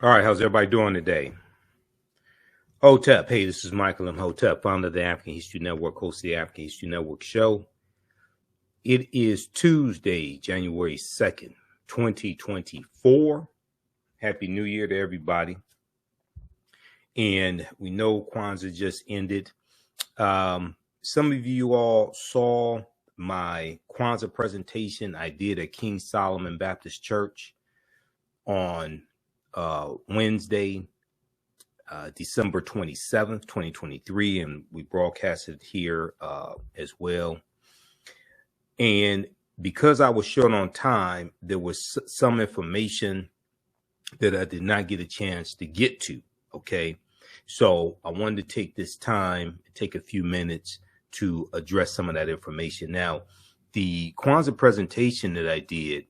All right, how's everybody doing today? Hotep, hey, this is Michael Imhotep, founder of the African History Network, host of the African History Network show. It is Tuesday, January 2nd, 2024. Happy New Year to everybody. And we know Kwanzaa just ended. Some of you all saw my Kwanzaa presentation I did at King Solomon Baptist Church on Wednesday, December 27th, 2023, and we broadcasted here as well. And because I was short on time, there was some information that I did not get a chance to get to, okay? So I wanted to take this time, take a few minutes to address some of that information. Now, the Kwanzaa presentation that I did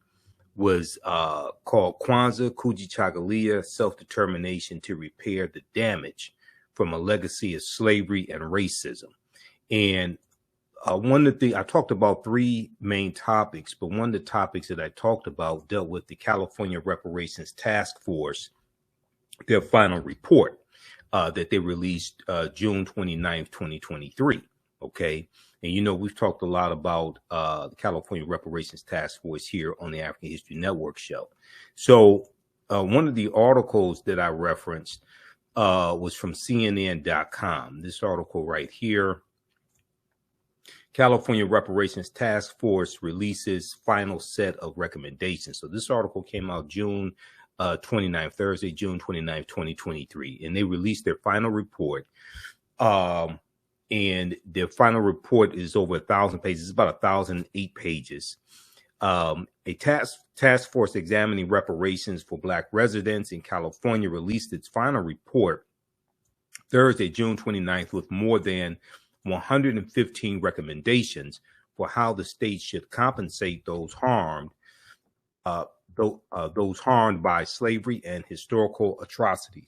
was called Kwanzaa, Kujichagulia, Self-Determination to Repair the Damage from a Legacy of Slavery and Racism. And one of the things, I talked about three main topics, but one of the topics that I talked about dealt with the California Reparations Task Force, their final report that they released June 29th, 2023, okay? And, you know, we've talked a lot about the California Reparations Task Force here on the African History Network show. So one of the articles that I referenced was from CNN.com. This article right here, California Reparations Task Force releases final set of recommendations. So this article came out June 29th, Thursday, June 29th, 2023. And they released their final report. And their final report is over 1,000 pages. It's about 1,008 pages. A task force examining reparations for Black residents in California released its final report Thursday, June 29th, with more than 115 recommendations for how the state should compensate those harmed by slavery and historical atrocities.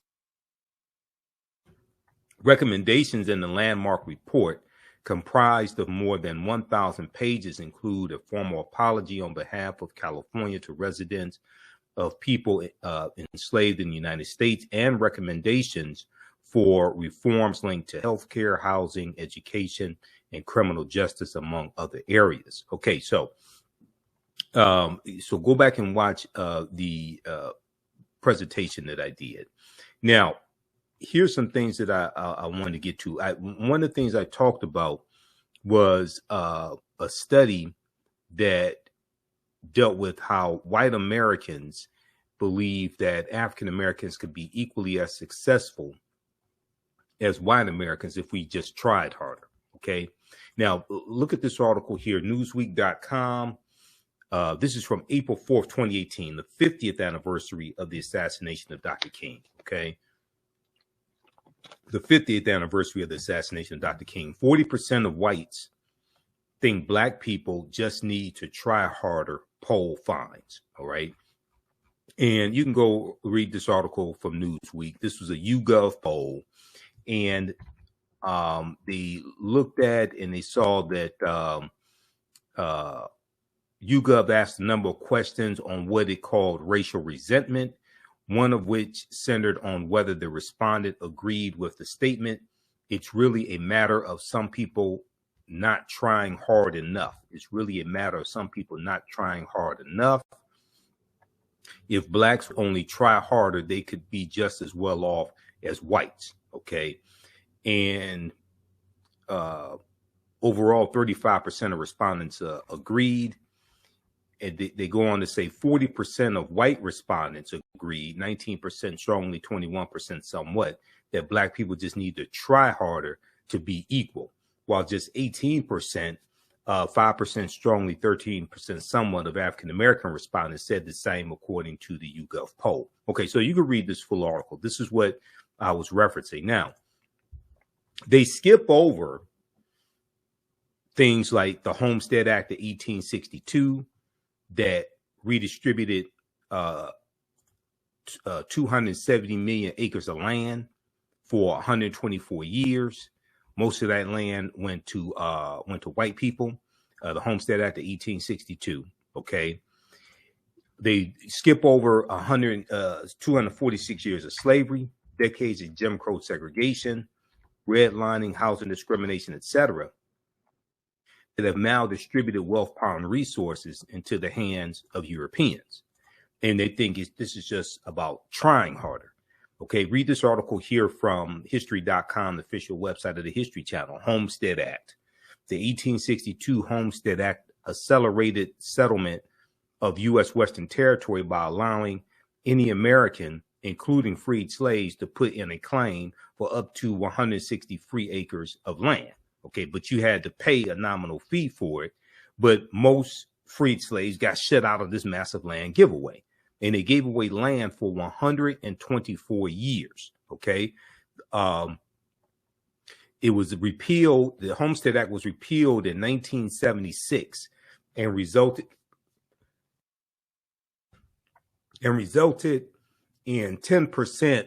Recommendations in the landmark report, comprised of more than 1,000 pages, include a formal apology on behalf of California to residents of people enslaved in the United States and recommendations for reforms linked to healthcare, housing, education, and criminal justice, among other areas. Okay, so go back and watch the presentation that I did. Now, here's some things that I wanted to get to. One of the things I talked about was a study that dealt with how white Americans believe that African Americans could be equally as successful as white Americans if we just tried harder. Okay. Now, look at this article here, Newsweek.com. This is from April 4th, 2018, the 50th anniversary of the assassination of Dr. King. Okay. The 50th anniversary of the assassination of Dr. King. 40% of whites think Black people just need to try harder, poll finds. All right. And you can go read this article from Newsweek. This was a YouGov poll. And they looked at and they saw that YouGov asked a number of questions on what it called racial resentment, one of which centered on whether the respondent agreed with the statement, "It's really a matter of some people not trying hard enough." It's really a matter of some people not trying hard enough. If Blacks only try harder, they could be just as well off as whites. Okay. And overall, 35% of respondents agreed. And they go on to say 40% of white respondents agreed, 19% strongly, 21% somewhat, that Black people just need to try harder to be equal, while just 18%, 5% strongly, 13% somewhat of African-American respondents said the same, according to the YouGov poll. Okay, so you can read this full article. This is what I was referencing. Now, they skip over things like the Homestead Act of 1862, that redistributed 270 million acres of land for 124 years. Most of that land went to white people. The Homestead Act of 1862. Okay. They skip over 246 years of slavery, decades of Jim Crow segregation, redlining, housing discrimination, etc., that have now distributed wealth, power, and resources into the hands of Europeans. And they think this is just about trying harder. Okay, read this article here from history.com, the official website of the History Channel. Homestead Act. The 1862 Homestead Act accelerated settlement of U.S. Western Territory by allowing any American, including freed slaves, to put in a claim for up to 160 free acres of land. Okay, but you had to pay a nominal fee for it. But most freed slaves got shut out of this massive land giveaway. And they gave away land for 124 years. Okay. It was repealed. The Homestead Act was repealed in 1976 and resulted in 10%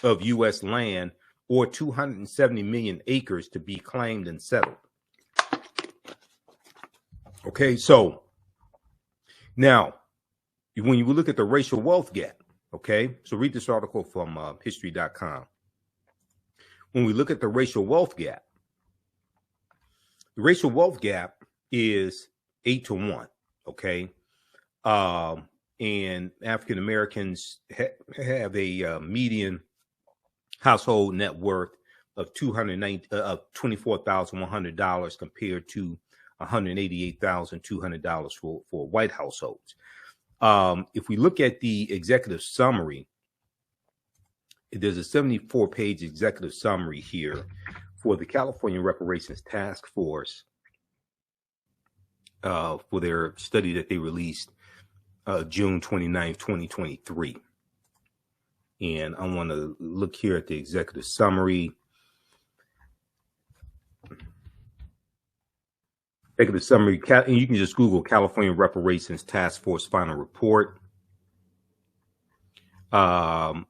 of U.S. land, or 270 million acres, to be claimed and settled. Okay, so now when you look at the racial wealth gap, okay, so read this article from history.com. When we look at the racial wealth gap is 8-to-1, okay? And African Americans have a median household net worth of $24,100 compared to $188,200 for white households. If we look at the executive summary, there's a 74-page executive summary here for the California Reparations Task Force for their study that they released June 29th, 2023. And I want to look here at the executive summary. Executive summary, and you can just Google California Reparations Task Force final report. On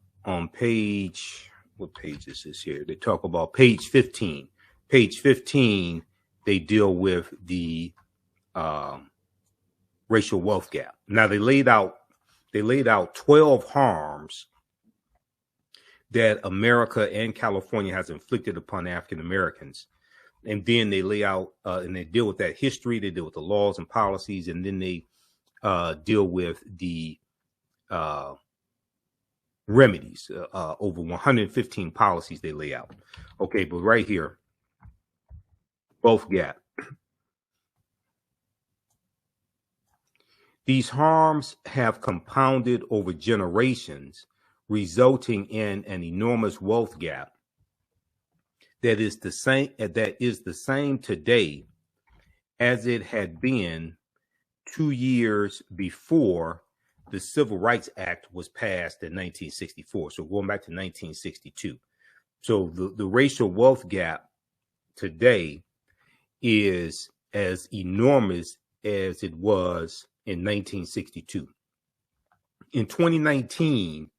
page, what page is this here? They talk about page 15. Page 15, they deal with the racial wealth gap. Now they laid out 12 harms that America and California has inflicted upon African Americans. And then they lay out and they deal with that history, they deal with the laws and policies, and then they deal with the remedies, over 115 policies they lay out. Okay, but right here, wealth gap. These harms have compounded over generations, resulting in an enormous wealth gap that is the same today as it had been 2 years before the Civil Rights Act was passed in 1964. So going back to 1962. So the racial wealth gap today is as enormous as it was in 1962. In 2019,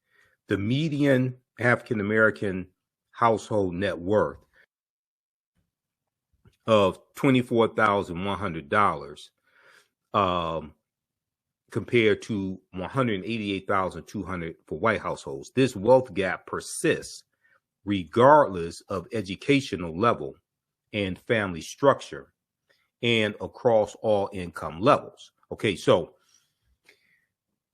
the median African American household net worth of $24,100 compared to $188,200 for white households. This wealth gap persists regardless of educational level and family structure and across all income levels. Okay, so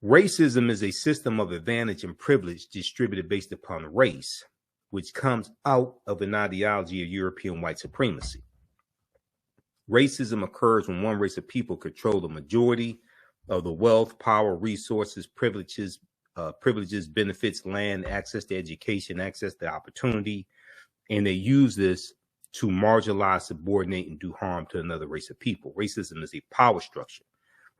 racism is a system of advantage and privilege distributed based upon race, which comes out of an ideology of European white supremacy. Racism occurs when one race of people control the majority of the wealth, power, resources, privileges, benefits, land, access to education, access to opportunity, and they use this to marginalize, subordinate, and do harm to another race of people. Racism is a power structure.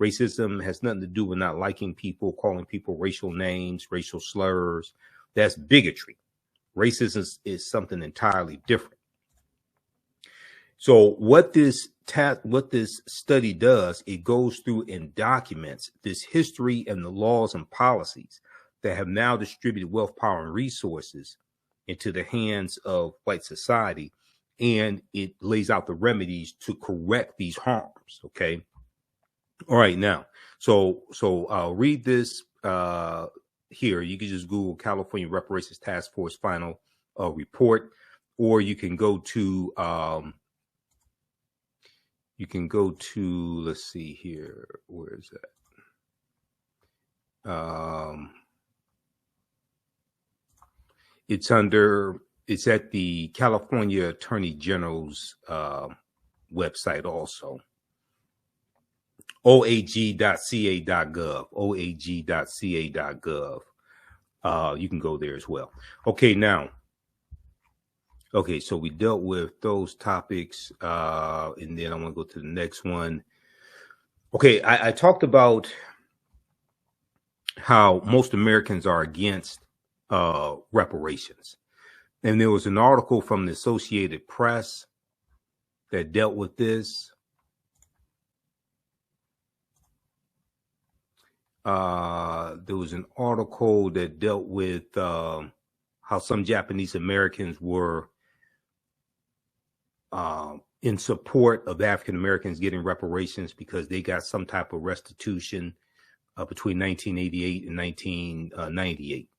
Racism has nothing to do with not liking people, calling people racial names, racial slurs. That's bigotry. Racism is something entirely different. So what this study does, it goes through and documents this history and the laws and policies that have now distributed wealth, power, and resources into the hands of white society. and it lays out the remedies to correct these harms. Okay. All right. Now, so I'll read this here. You can just Google California Reparations Task Force final report, or you can go to let's see here. Where is that? It's at the California Attorney General's website also. oag.ca.gov. oag.ca.gov. You can go there as well. Okay, now. Okay, so we dealt with those topics, and then I want to go to the next one. Okay, I talked about how most Americans are against reparations. And there was an article from the Associated Press that dealt with this. There was an article that dealt with how some Japanese Americans were in support of African Americans getting reparations because they got some type of restitution between 1988 and 1998.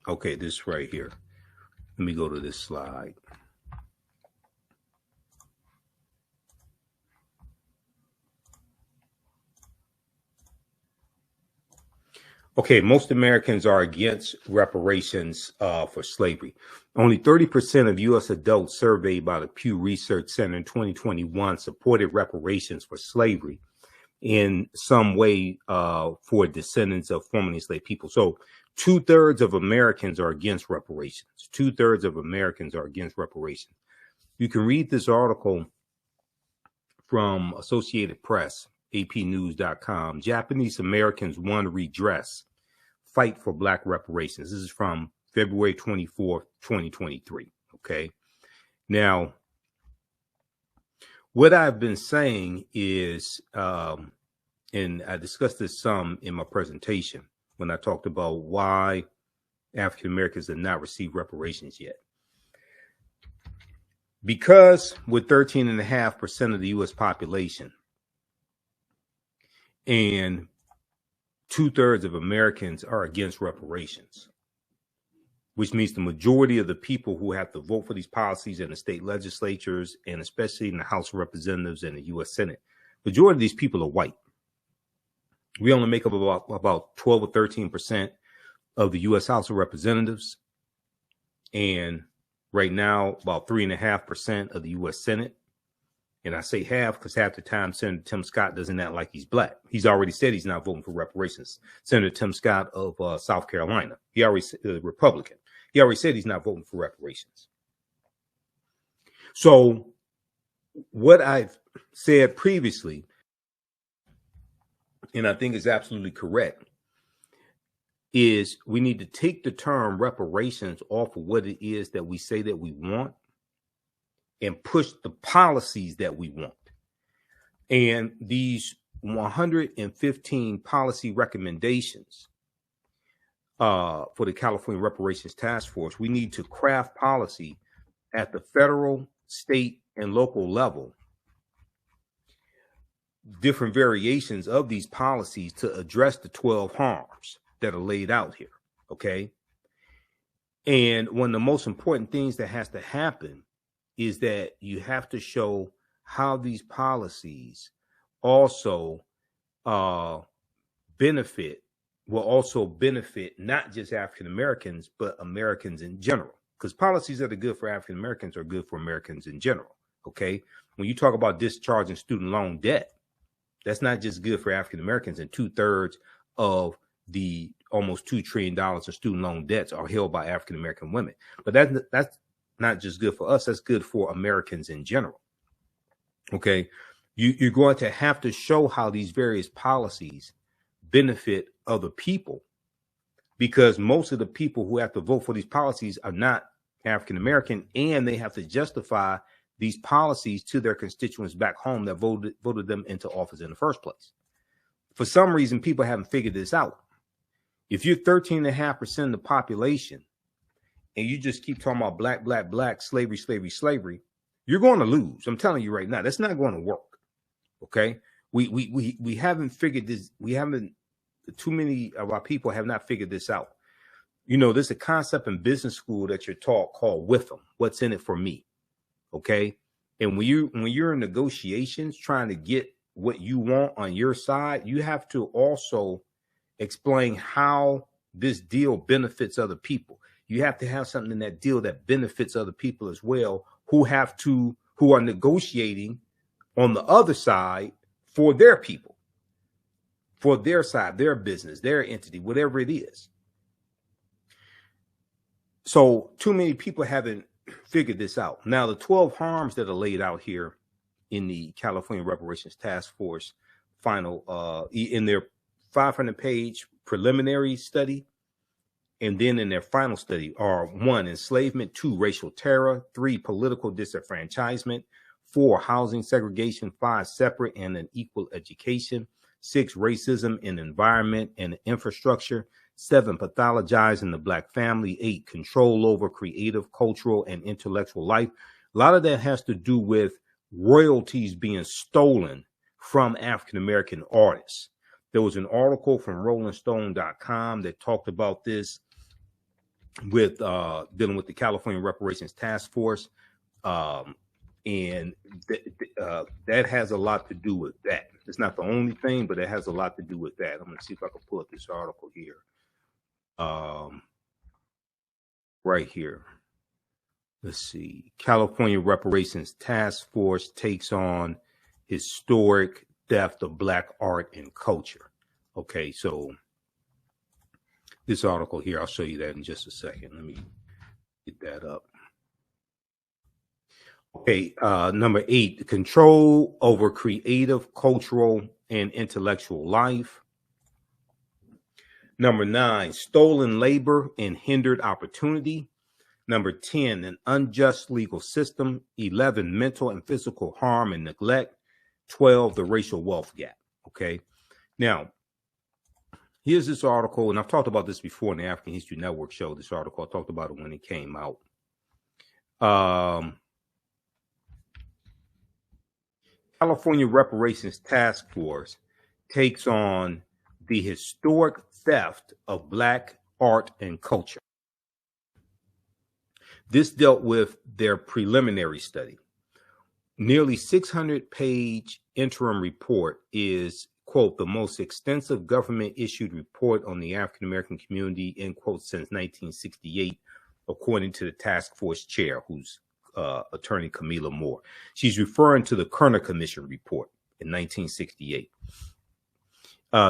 Okay, this right here. Let me go to this slide. Okay, most Americans are against reparations for slavery. Only 30% of U.S. adults surveyed by the Pew Research Center in 2021 supported reparations for slavery in some way for descendants of formerly enslaved people. So 2/3 of Americans are against reparations. 2/3 of Americans are against reparations. You can read this article from Associated Press, apnews.com. Japanese Americans want redress. Fight for Black reparations. This is from February 24th, 2023. Okay. Now, what I've been saying is, and I discussed this some in my presentation when I talked about why African Americans have not received reparations yet. Because with 13.5% of the U.S. population and 2/3 of Americans are against reparations, which means the majority of the people who have to vote for these policies in the state legislatures and especially in the House of Representatives and the U.S. Senate, majority of these people are white. We only make up about 12 or 13% of the U.S. House of Representatives, and right now about 3.5% of the U.S. Senate. And I say half because half the time Senator Tim Scott doesn't act like he's Black. He's already said he's not voting for reparations. Senator Tim Scott of South Carolina, he already Republican. He already said he's not voting for reparations. So what I've said previously, and I think is absolutely correct, is we need to take the term reparations off of what it is that we say that we want and push the policies that we want. And these 115 policy recommendations for the California Reparations Task Force, we need to craft policy at the federal, state, and local level, different variations of these policies to address the 12 harms that are laid out here, okay? And one of the most important things that has to happen is that you have to show how these policies also will also benefit not just African Americans, but Americans in general. Because policies that are good for African Americans are good for Americans in general, okay? When you talk about discharging student loan debt, that's not just good for African Americans, and 2/3 of the almost $2 trillion of student loan debts are held by African American women. But that's not just good for us, that's good for Americans in general. Okay, you're going to have to show how these various policies benefit other people, because most of the people who have to vote for these policies are not African American, and they have to justify these policies to their constituents back home that voted them into office in the first place. For some reason, people haven't figured this out. If you're 13.5% of the population and you just keep talking about black, black, black, slavery, slavery, slavery, you're going to lose. I'm telling you right now, that's not going to work. Okay. We haven't figured this. Too many of our people have not figured this out. You know, there's a concept in business school that you're taught called WIFM. What's in it for me? Okay. And when you're in negotiations trying to get what you want on your side, you have to also explain how this deal benefits other people. You have to have something in that deal that benefits other people as well, who are negotiating on the other side for their people, for their side, their business, their entity, whatever it is. So too many people haven't figured this out. Now, the 12 harms that are laid out here in the California Reparations Task Force final, in their 500-page preliminary study, and then in their final study are 1, enslavement, 2, racial terror, 3, political disenfranchisement, 4, housing segregation, 5, separate and unequal education, 6, racism in environment and infrastructure, 7, pathologizing the black family, 8, control over creative, cultural, and intellectual life. A lot of that has to do with royalties being stolen from African-American artists. There was an article from RollingStone.com that talked about this with dealing with the California Reparations Task Force. And that has a lot to do with that. It's not the only thing, but it has a lot to do with that. I'm going to see if I can pull up this article here. Right here. Let's see. California Reparations Task Force takes on historic theft of black art and culture. Okay, so this article here, I'll show you that in just a second. Let me get that up. Okay, number 8, control over creative, cultural, and intellectual life. Number 9, stolen labor and hindered opportunity. Number 10, an unjust legal system. 11, mental and physical harm and neglect. 12, the racial wealth gap. Okay, now here's this article, and I've talked about this before in the African History Network show. This article, I talked about it when it came out. California Reparations Task Force takes on the historic theft of black art and culture. This dealt with their preliminary study. Nearly 600-page interim report is, quote, the most extensive government-issued report on the African-American community, end quote, since 1968, according to the task force chair, who's attorney Camila Moore. She's referring to the Kerner Commission report in 1968.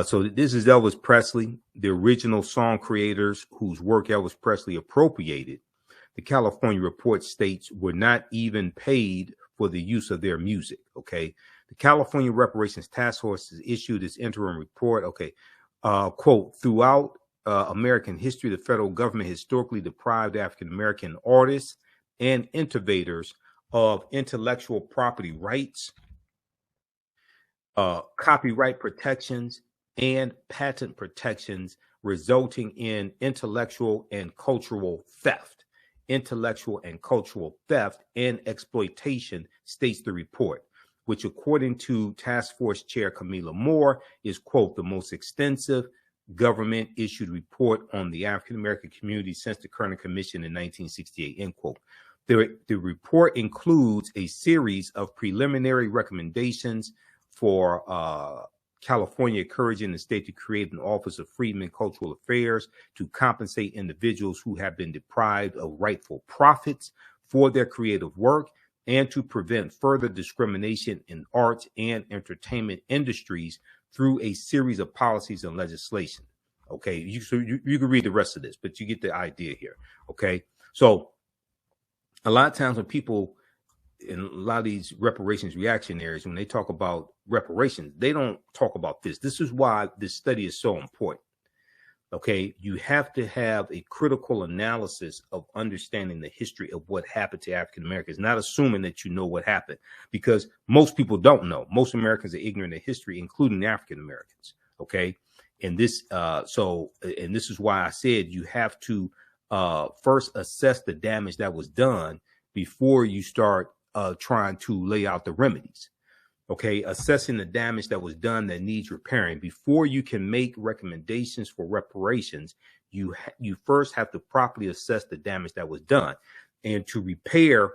So this is Elvis Presley, the original song creators whose work Elvis Presley appropriated. The California report states were not even paid for the use of their music. Okay. The California Reparations Task Force has issued its interim report. Okay. Quote, throughout American history, the federal government historically deprived African-American artists and innovators of intellectual property rights, copyright protections, and patent protections, resulting in intellectual and cultural theft. Intellectual and cultural theft and exploitation, states the report, which according to Task Force Chair Camila Moore is, quote, the most extensive government issued report on the African-American community since the Kerner Commission in 1968, end quote. The report includes a series of preliminary recommendations for California encouraging the state to create an Office of Freedom and Cultural Affairs to compensate individuals who have been deprived of rightful profits for their creative work and to prevent further discrimination in arts and entertainment industries through a series of policies and legislation. Okay, you can read the rest of this, but you get the idea here. Okay, so a lot of times when people in a lot of these reparations reactionaries, when they talk about reparations, they don't talk about this. This is why this study is so important. Okay, you have to have a critical analysis of understanding the history of what happened to African Americans, not assuming that you know what happened, because most people don't know. Most Americans are ignorant of history, including African Americans. Okay, and this, and this is why I said you have to first assess the damage that was done before you start trying to lay out the remedies. Okay, assessing the damage that was done that needs repairing. Before you can make recommendations for reparations, you first have to properly assess the damage that was done. And to repair,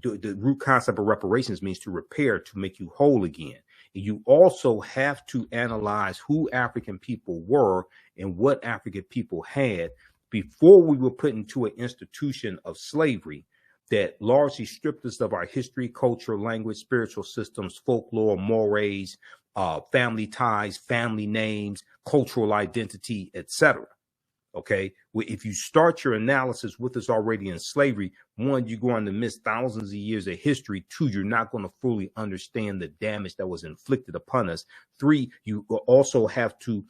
the root concept of reparations means to repair, to make you whole again. And you also have to analyze who African people were and what African people had before we were put into an institution of slavery that largely stripped us of our history, culture, language, spiritual systems, folklore, mores, family ties, family names, cultural identity, etc. Okay, if you start your analysis with us already in slavery, one, you're going to miss thousands of years of history. Two, you're not going to fully understand the damage that was inflicted upon us. Three, you also have to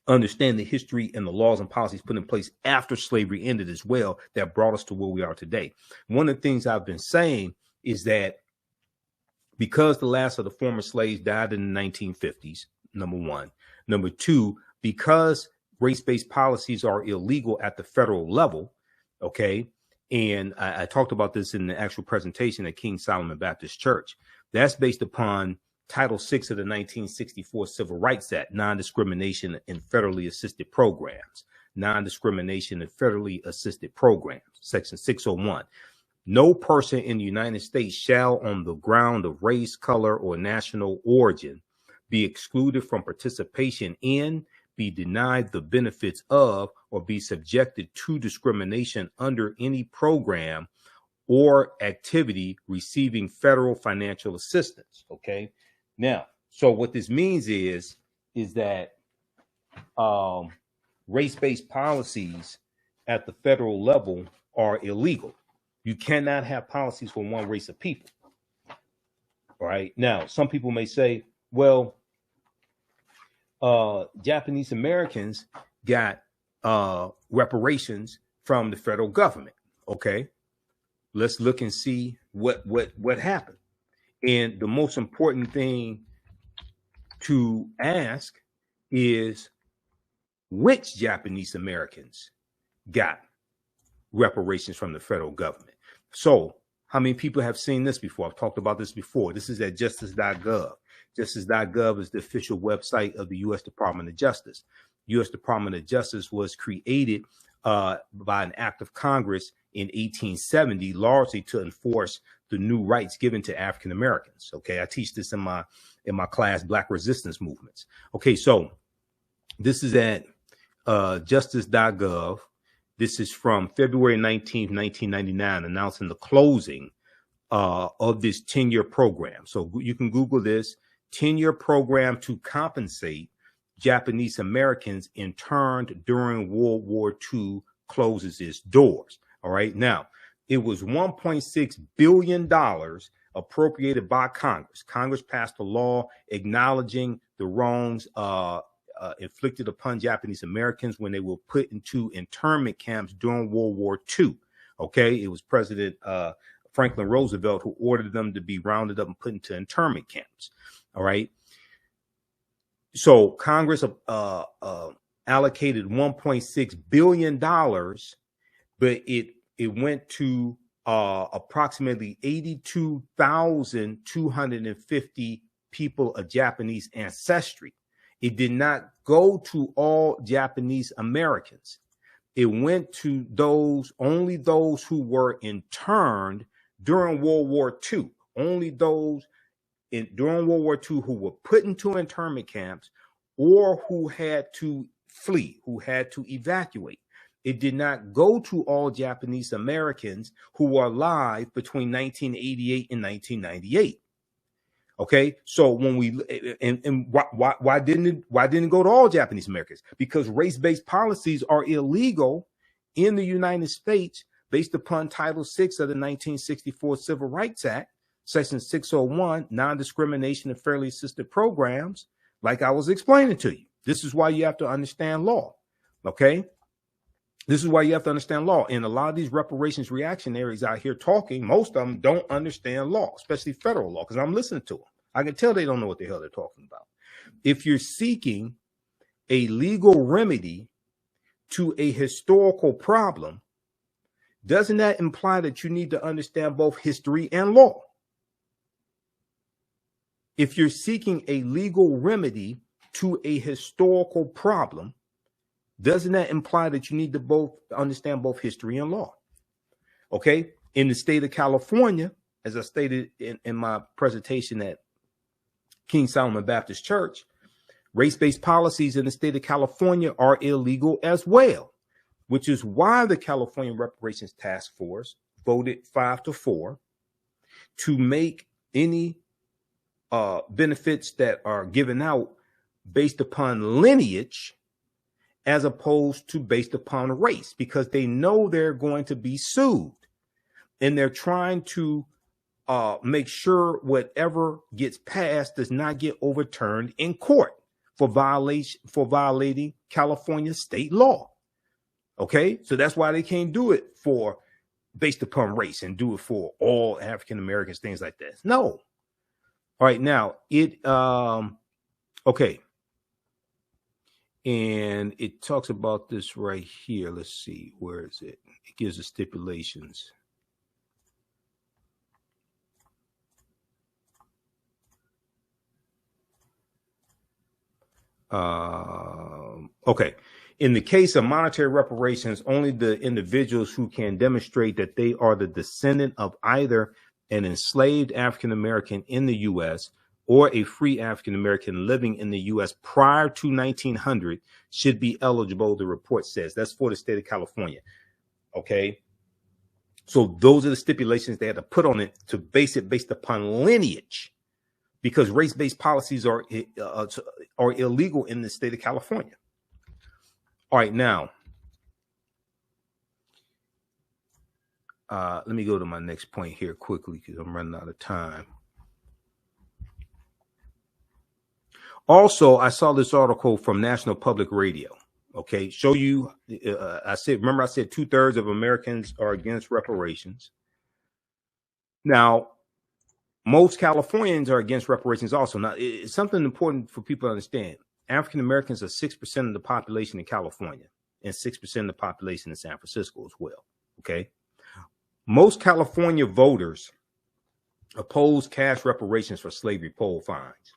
understand the history and the laws and policies put in place after slavery ended as well that brought us to where we are today. One of the things I've been saying is that because the last of the former slaves died in the 1950s, number one. Number two, because race-based policies are illegal at the federal level, okay, and I talked about this in the actual presentation at King Solomon Baptist Church. That's based upon Title VI of the 1964 Civil Rights Act, non-discrimination in federally assisted programs, non-discrimination in federally assisted programs, Section 601. No person in the United States shall, on the ground of race, color, or national origin, be excluded from participation in, be denied the benefits of, or be subjected to discrimination under any program or activity receiving federal financial assistance. Okay. Now, so what this means is that race-based policies at the federal level are illegal. You cannot have policies for one race of people. All right. Now, some people may say, well, Japanese Americans got reparations from the federal government. Okay. Let's look and see what happened. And the most important thing to ask is which Japanese Americans got reparations from the federal government. So how many people have seen this before? I've talked about this before. This is at justice.gov. Justice.gov is the official website of the U.S. Department of Justice. U.S. Department of Justice was created by an act of Congress in 1870, largely to enforce the new rights given to African Americans. Okay, I teach this in my class, Black Resistance Movements. Okay, so this is at justice.gov. This is from February 19th, 1999, announcing the closing of this 10-year program. So you can Google this 10-year program to compensate Japanese Americans interned during World War II closes its doors. All right. Now, it was $1.6 billion appropriated by Congress. Congress passed a law acknowledging the wrongs inflicted upon Japanese Americans when they were put into internment camps during World War II. Okay. It was President Franklin Roosevelt who ordered them to be rounded up and put into internment camps. All right. So Congress allocated $1.6 billion, but it went to approximately 82,250 people of Japanese ancestry. It did not go to all Japanese Americans. It went to only those who were interned during World War II, only those during World War II who were put into internment camps or who had to flee, who had to evacuate. It did not go to all Japanese Americans who were alive between 1988 and 1998. Okay, so when why didn't it go to all Japanese Americans? Because race-based policies are illegal in the United States based upon Title VI of the 1964 Civil Rights Act, Section 601, non-discrimination in fairly assisted programs, like I was explaining to you. This is why you have to understand law. Okay. This is why you have to understand law. And a lot of these reparations reactionaries out here talking, most of them don't understand law, especially federal law, because I'm listening to them. I can tell they don't know what the hell they're talking about. If you're seeking a legal remedy to a historical problem, doesn't that imply that you need to understand both history and law? If you're seeking a legal remedy to a historical problem, doesn't that imply that you need to both understand both history and law? Okay. In the state of California, as I stated in my presentation at King Solomon Baptist Church, race-based policies in the state of California are illegal as well, which is why the California Reparations Task Force voted 5-4 to make any benefits that are given out based upon lineage as opposed to based upon race, because they know they're going to be sued, and they're trying to make sure whatever gets passed does not get overturned in court for violating California state law. Okay, so that's why they can't do it for based upon race and do it for all African Americans, things like that. No. All right, now okay. And it talks about this right here. Let's see, where is it? It gives the stipulations. Okay. In the case of monetary reparations, only the individuals who can demonstrate that they are the descendant of either an enslaved African American in the U.S. or a free African American living in the U.S. prior to 1900 should be eligible, the report says. That's for the state of California. Okay. So those are the stipulations they had to put on it to base it based upon lineage, because race-based policies are illegal in the state of California. All right, now, let me go to my next point here quickly because I'm running out of time. Also, I saw this article from National Public Radio. Okay, show you. I said 2/3 of Americans are against reparations. Now, most Californians are against reparations also. Now, it's something important for people to understand. African Americans are 6% of the population in California and 6% of the population in San Francisco as well. Okay. Most California voters oppose cash reparations for slavery poll fines.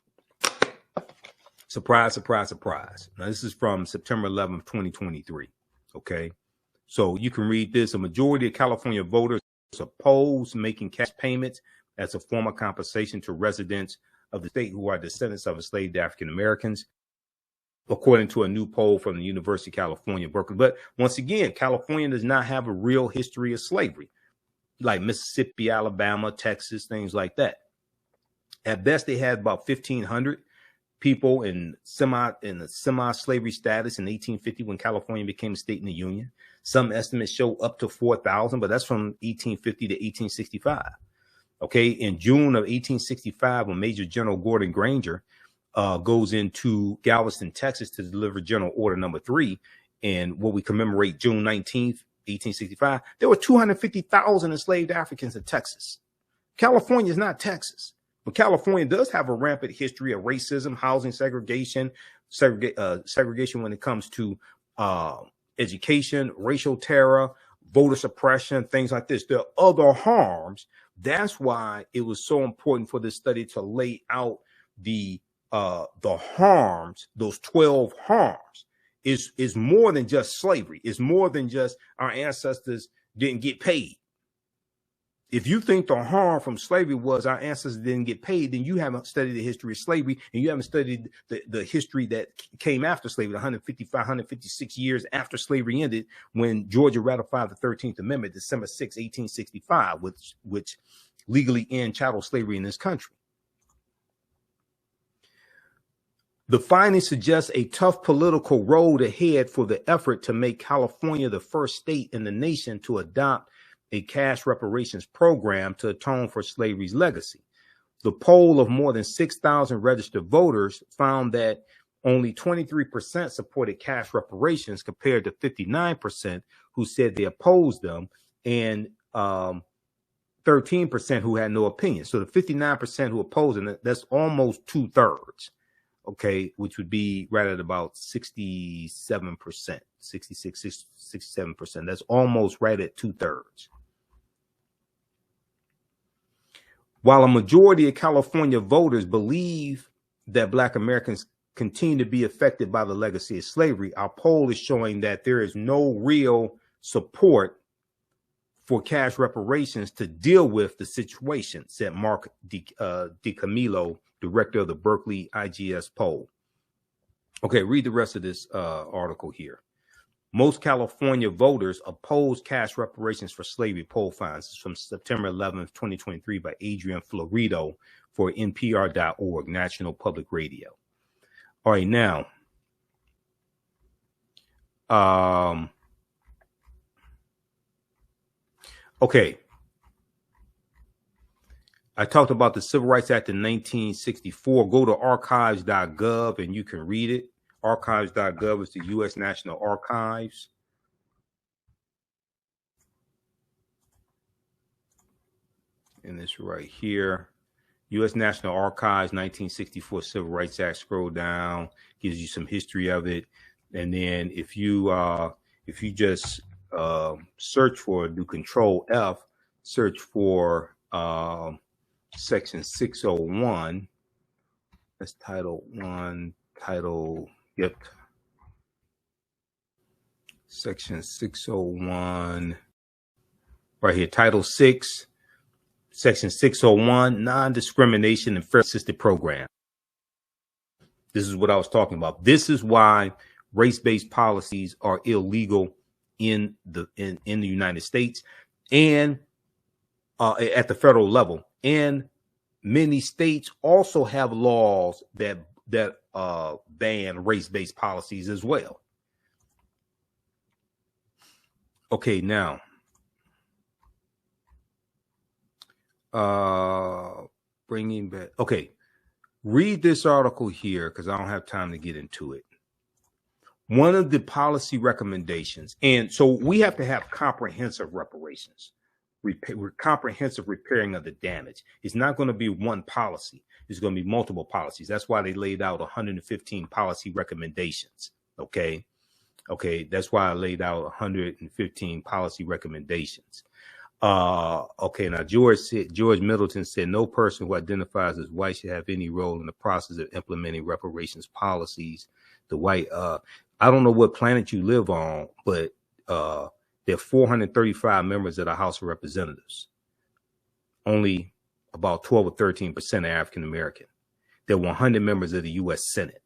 Surprise, surprise, surprise. Now, this is from September 11th, 2023. Okay. So you can read this. A majority of California voters oppose making cash payments as a form of compensation to residents of the state who are descendants of enslaved African Americans, according to a new poll from the University of California, Berkeley. But once again, California does not have a real history of slavery, like Mississippi, Alabama, Texas, things like that. At best, they had about 1,500 people in the semi-slavery status in 1850 when California became a state in the Union. Some estimates show up to 4,000, but that's from 1850 to 1865. Okay, in June of 1865, when Major General Gordon Granger goes into Galveston, Texas to deliver General Order Number 3, and what we commemorate June 19th, 1865, there were 250,000 enslaved Africans in Texas. California is not Texas, but California does have a rampant history of racism, housing segregation, segregation when it comes to education, racial terror, voter suppression, things like this. There are other harms. That's why it was so important for this study to lay out the harms, those 12 harms. Is more than just slavery. It's more than just our ancestors didn't get paid. If you think the harm from slavery was our ancestors didn't get paid, then you haven't studied the history of slavery, and you haven't studied the history that came after slavery, 155, 156 years after slavery ended, when Georgia ratified the 13th Amendment, December 6, 1865, which legally ended chattel slavery in this country. The findings suggest a tough political road ahead for the effort to make California the first state in the nation to adopt a cash reparations program to atone for slavery's legacy. The poll of more than 6,000 registered voters found that only 23% supported cash reparations compared to 59% who said they opposed them, and 13% who had no opinion. So the 59% who opposed them, that's almost 2/3. okay, which would be right at about 67%, 67%. That's almost right at 2/3. While a majority of California voters believe that Black Americans continue to be affected by the legacy of slavery, our poll is showing that there is no real support for cash reparations to deal with the situation, said Mark DiCamillo, director of the Berkeley IGS poll. Okay, read the rest of this article here. Most California voters oppose cash reparations for slavery, poll finds from September 11th, 2023 by Adrian Florido for NPR.org, National Public Radio. All right, now, okay. I talked about the Civil Rights Act in 1964. Go to archives.gov and you can read it. Archives.gov is the U.S. National Archives. And this right here, U.S. National Archives, 1964 Civil Rights Act. Scroll down, gives you some history of it. And then if you just search for, do Control F, search for Section 601. That's Title 1, yep. Section 601. Right here, Title 6, Section 601, Non-Discrimination and Fair Assisted Program. This is what I was talking about. This is why race-based policies are illegal in the United States and at the federal level. And many states also have laws that ban race-based policies as well. Okay, now, bringing back. Okay, read this article here because I don't have time to get into it. One of the policy recommendations, and so we have to have comprehensive reparations. Comprehensive repairing of the damage. It's not going to be one policy. It's going to be multiple policies. That's why they laid out 115 policy recommendations. Okay. That's why I laid out 115 policy recommendations. Okay. Now George Middleton said no person who identifies as white should have any role in the process of implementing reparations policies. The white, I don't know what planet you live on, but there are 435 members of the House of Representatives. Only about 12 or 13% are African American. There are 100 members of the U.S. Senate.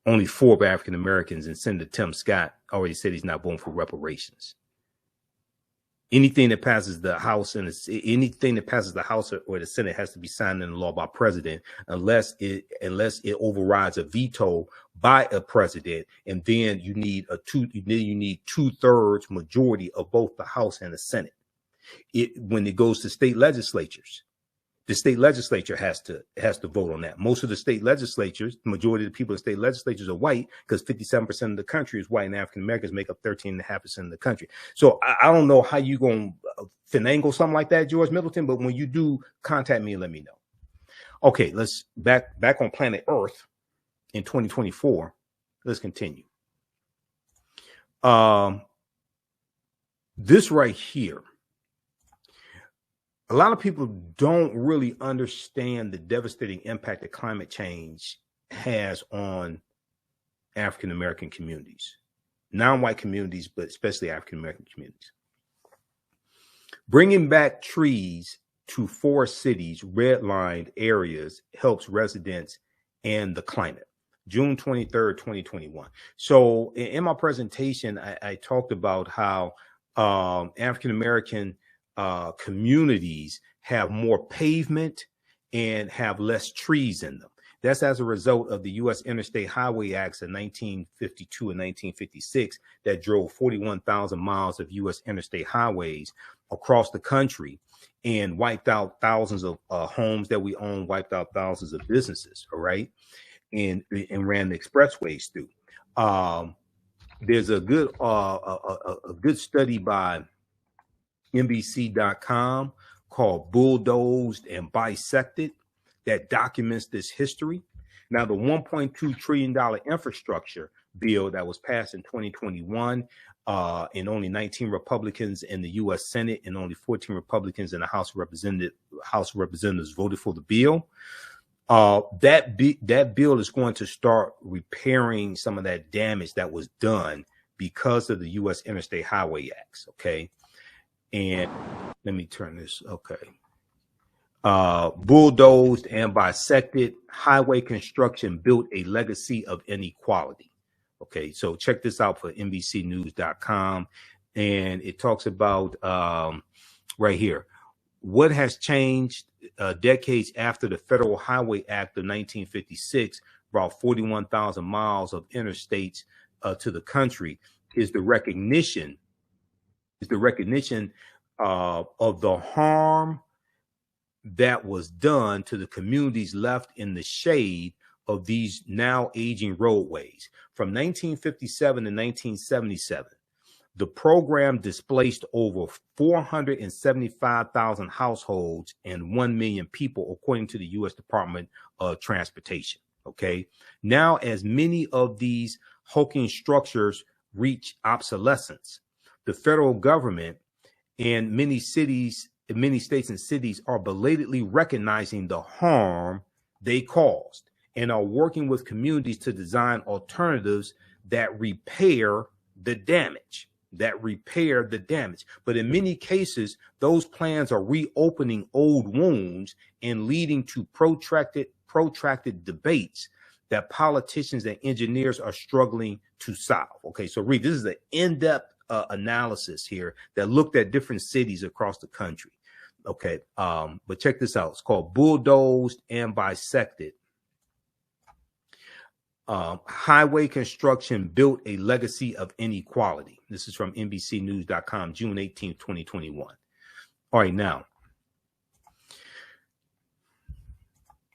Only 4 are African Americans, and Senator Tim Scott already said he's not voting for reparations. Anything that passes the House or the Senate has to be signed into law by president, unless it overrides a veto by a president, and then you need 2/3 majority of both the House and the Senate. When it goes to state legislatures, the state legislature has to vote on that. Most of the state legislatures, the majority of the people in state legislatures are white, because 57% of the country is white, and African Americans make up 13.5% of the country. So I don't know how you gonna finagle something like that, George Middleton, but when you do, contact me and let me know. Okay, let's back on planet Earth in 2024. Let's continue. This right here. A lot of people don't really understand the devastating impact that climate change has on African American communities, non-white communities, but especially African American communities. Bringing back trees to 4 cities, redlined areas, helps residents and the climate. June 23rd, 2021. So in my presentation, I talked about how African American communities have more pavement and have less trees in them. That's as a result of the U.S. Interstate Highway Acts of 1952 and 1956 that drove 41,000 miles of U.S. interstate highways across the country and wiped out thousands of homes that we own, wiped out thousands of businesses, all right, and ran the expressways through. There's a good study by NBC.com called Bulldozed and Bisected that documents this history. Now, the $1.2 trillion infrastructure bill that was passed in 2021, and only 19 Republicans in the U.S. Senate and only 14 Republicans in the House of Representatives voted for the bill. That bill is going to start repairing some of that damage that was done because of the U.S. Interstate Highway Acts. Okay. And let me turn this. Okay. Bulldozed and bisected, highway construction built a legacy of inequality. Okay. So check this out for NBCnews.com. And it talks about right here. What has changed decades after the Federal Highway Act of 1956 brought 41,000 miles of interstates to the country is the recognition of the harm that was done to the communities left in the shade of these now aging roadways. From 1957 to 1977, the program displaced over 475,000 households and 1 million people, according to the U.S. Department of Transportation. Okay. Now, as many of these hulking structures reach obsolescence, the federal government and many states and cities are belatedly recognizing the harm they caused and are working with communities to design alternatives that repair the damage. But in many cases, those plans are reopening old wounds and leading to protracted debates that politicians and engineers are struggling to solve. Okay, so Reed, this is an in-depth analysis here that looked at different cities across the country. Okay, but check this out. It's called Bulldozed and Bisected. Highway construction built a legacy of inequality. This is from NBCnews.com, June 18th, 2021. All right, now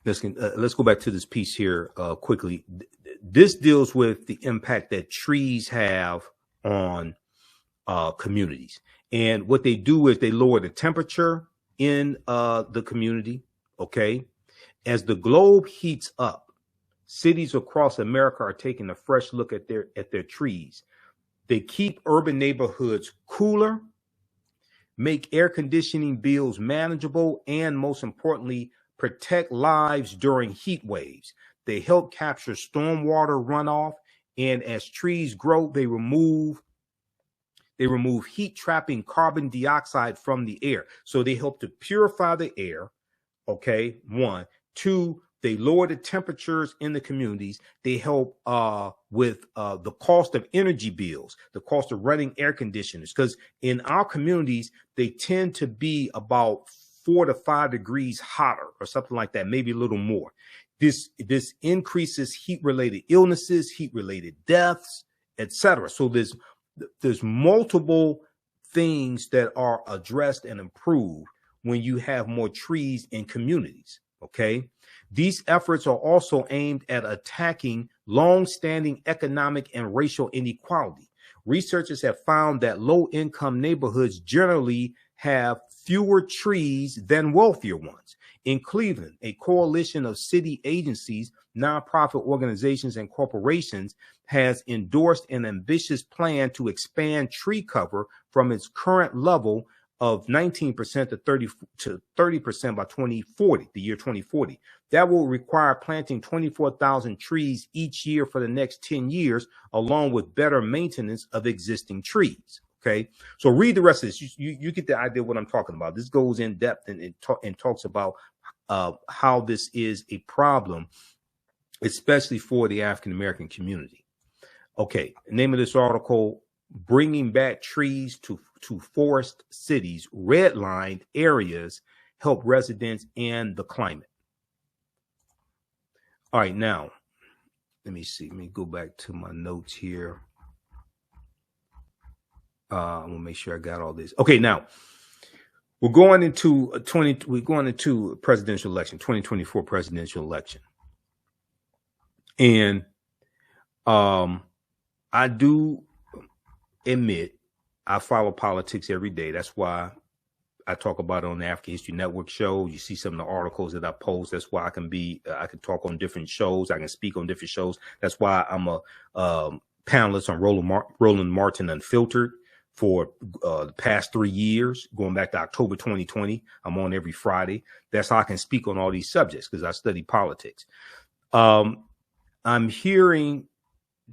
let's go back to this piece here quickly. This deals with the impact that trees have on communities, and what they do is they lower the temperature in the community. Okay, as the globe heats up, cities across America are taking a fresh look at their trees. They keep urban neighborhoods cooler, make air conditioning bills manageable, and most importantly, protect lives during heat waves. They help capture stormwater runoff, and as trees grow, they remove heat trapping carbon dioxide from the air. So they help to purify the air. Okay, 1, 2, they lower the temperatures in the communities. They help with the cost of energy bills, the cost of running air conditioners, because in our communities, they tend to be about 4 to 5 degrees hotter or something like that, maybe a little more. This increases heat-related illnesses, heat-related deaths, etc. So there's multiple things that are addressed and improved when you have more trees in communities. Okay. These efforts are also aimed at attacking long-standing economic and racial inequality. Researchers have found that low-income neighborhoods generally have fewer trees than wealthier ones. In Cleveland, a coalition of city agencies, nonprofit organizations, and corporations has endorsed an ambitious plan to expand tree cover from its current level of 19% to 30% by 2040, the year 2040. That will require planting 24,000 trees each year for the next 10 years, along with better maintenance of existing trees. Okay, so read the rest of this. You get the idea of what I'm talking about. This goes in depth and talks about how this is a problem, especially for the African-American community. Okay, the name of this article: Bringing Back Trees to Forest Cities, Redlined Areas Help Residents and the Climate. All right, now, let me see. Let me go back to my notes here. I'm gonna make sure I got all this. Okay, now we're going into presidential election, 2024 presidential election. And I do admit I follow politics every day. That's why I talk about it on the African History Network show. You see some of the articles that I post. That's why I can talk on different shows. I can speak on different shows. That's why I'm a panelist on Roland Martin Unfiltered for the past 3 years, going back to October 2020. I'm on every Friday. That's how I can speak on all these subjects, because I study politics. I'm hearing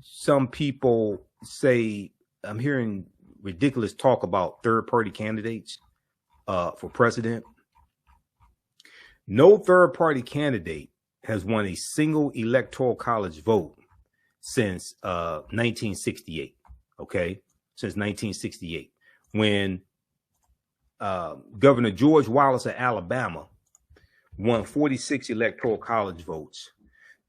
some people say, I'm hearing ridiculous talk about third-party candidates for president. No third-party candidate has won a single electoral college vote since 1968. Okay, since 1968, when Governor George Wallace of Alabama won 46 electoral college votes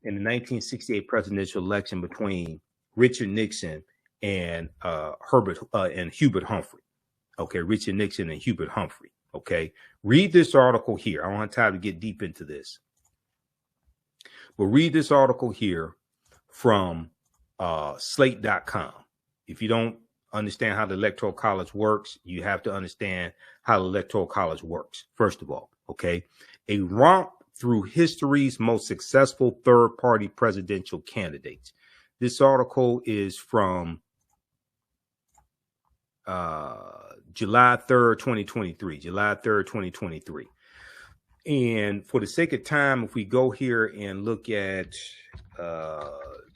in the 1968 presidential election between Richard Nixon and Hubert Humphrey. Okay, Richard Nixon and Hubert Humphrey. Okay, read this article here. I don't have time to get deep into this, but read this article here from slate.com. If you don't understand how the electoral college works, you have to understand how the electoral college works, first of all. Okay, a romp through history's most successful third-party presidential candidates. This article is from July 3rd, 2023. July 3rd, 2023. And for the sake of time, if we go here and look at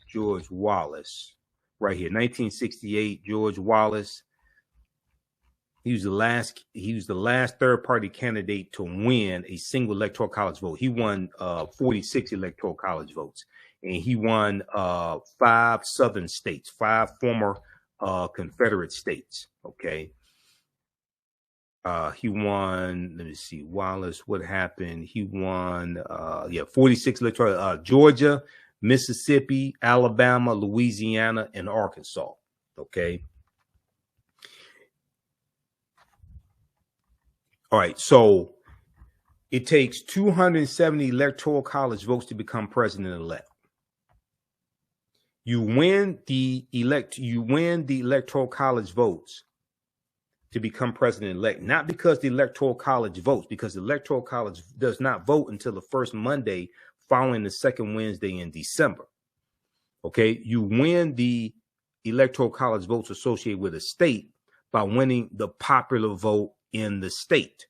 George Wallace, right here, 1968, George Wallace. He was the last third-party candidate to win a single electoral college vote. He won 46 electoral college votes, and he won 5 southern states, 5 former Confederate states. Okay. He won, let me see, Wallace, what happened? He won 46 electoral, Georgia, Mississippi, Alabama, Louisiana, and Arkansas. Okay. All right. So it takes 270 electoral college votes to become president-elect. You win the electoral college votes to become president-elect, not because the electoral college votes, because the electoral college does not vote until the first Monday following the second Wednesday in December. Okay, you win the electoral college votes associated with a state by winning the popular vote in the state.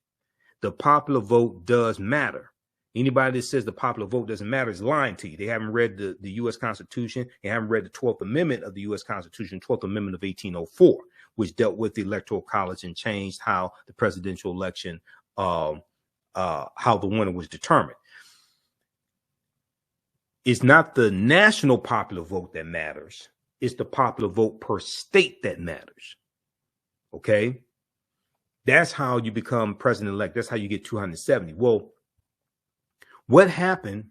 The popular vote does matter. Anybody that says the popular vote doesn't matter is lying to you. They haven't read the U.S. Constitution. They haven't read the 12th Amendment of the U.S. Constitution, 12th Amendment of 1804, which dealt with the electoral college and changed how the presidential election, how the winner was determined. It's not the national popular vote that matters. It's the popular vote per state that matters. Okay? That's how you become president-elect. That's how you get 270. Well, what happens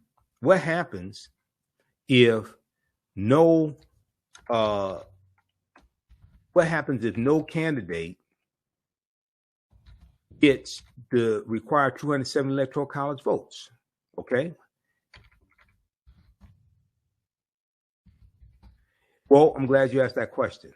if no candidate gets the required 270 electoral college votes? Okay. Well, I'm glad you asked that question.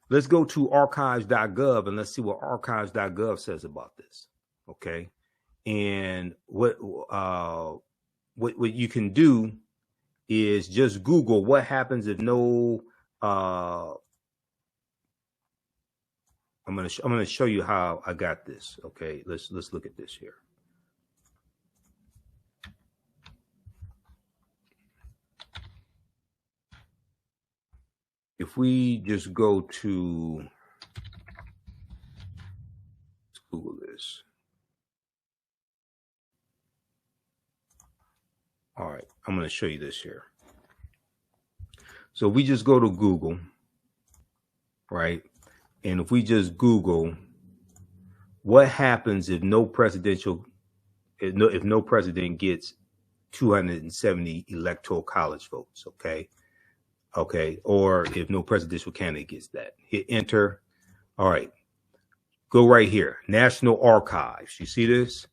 Let's go to archives.gov and let's see what archives.gov says about this. Okay. And what you can do is just Google what happens if no, I'm going to show you how I got this. Okay. Let's look at this here. If we just go to Google this. All right, I'm going to show you this here. So we just go to Google, right? And if we just Google what happens if no president gets 270 electoral college votes, okay? Okay, or if no presidential candidate gets that, hit enter. All right, go right here, National Archives. You see this?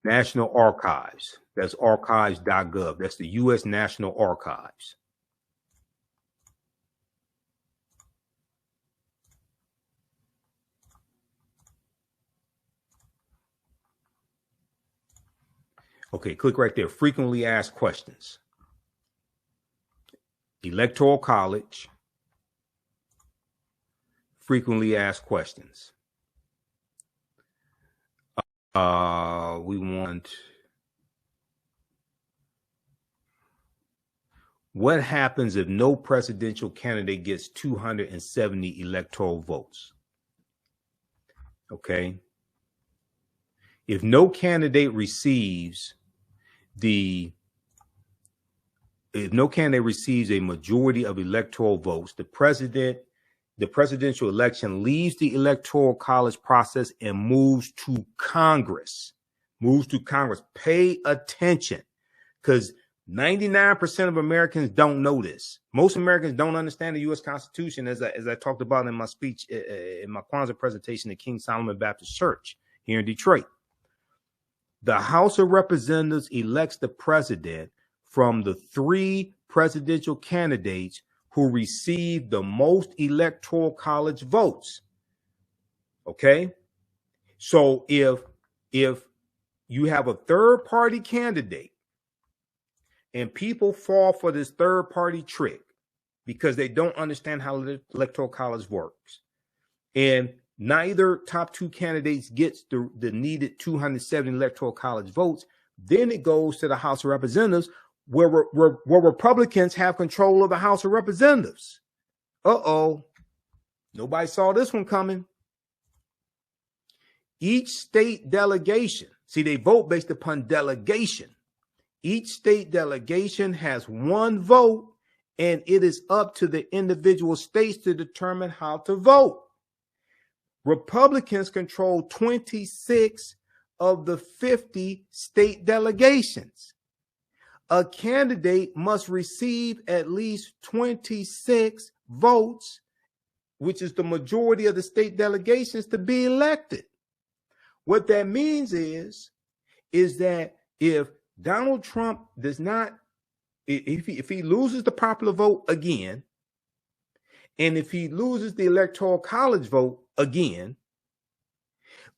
National Archives. That's archives.gov. That's the U.S. National Archives. Okay, click right there. Frequently asked questions. Electoral College. Frequently asked questions. We want, what happens if no presidential candidate gets 270 electoral votes? Okay. If no candidate receives a majority of electoral votes, the presidential election leaves the electoral college process and moves to Congress. Pay attention, because 99% of Americans don't know this. Most Americans don't understand the U.S. Constitution, as I talked about in my speech, in my Kwanzaa presentation at King Solomon Baptist Church here in Detroit. The House of Representatives elects the president from the 3 presidential candidates who receive the most electoral college votes. Okay? So if you have a third party candidate and people fall for this third party trick because they don't understand how the electoral college works, and neither top 2 candidates gets the needed 270 electoral college votes, then it goes to the House of Representatives, where Republicans have control of the House of Representatives. Nobody saw this one coming. Each state delegation, see, they vote based upon delegation. Each state delegation has 1 vote, and it is up to the individual states to determine how to vote. Republicans control 26 of the 50 state delegations. A candidate must receive at least 26 votes, which is the majority of the state delegations, to be elected. What that means is that if Donald Trump does not, if he loses the popular vote again, and if he loses the electoral college vote again,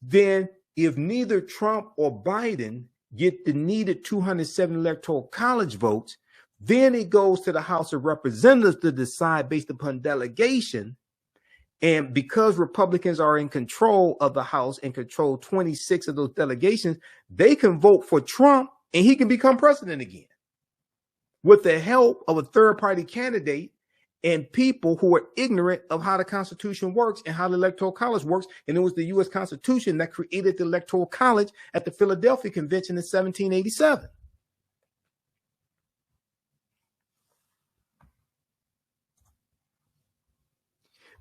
then if neither Trump or Biden get the needed 270 electoral college votes, then it goes to the House of Representatives to decide based upon delegation. And because Republicans are in control of the House and control 26 of those delegations, they can vote for Trump and he can become president again with the help of a third party candidate and people who are ignorant of how the Constitution works and how the Electoral College works. And it was the U.S. Constitution that created the Electoral College at the Philadelphia Convention in 1787.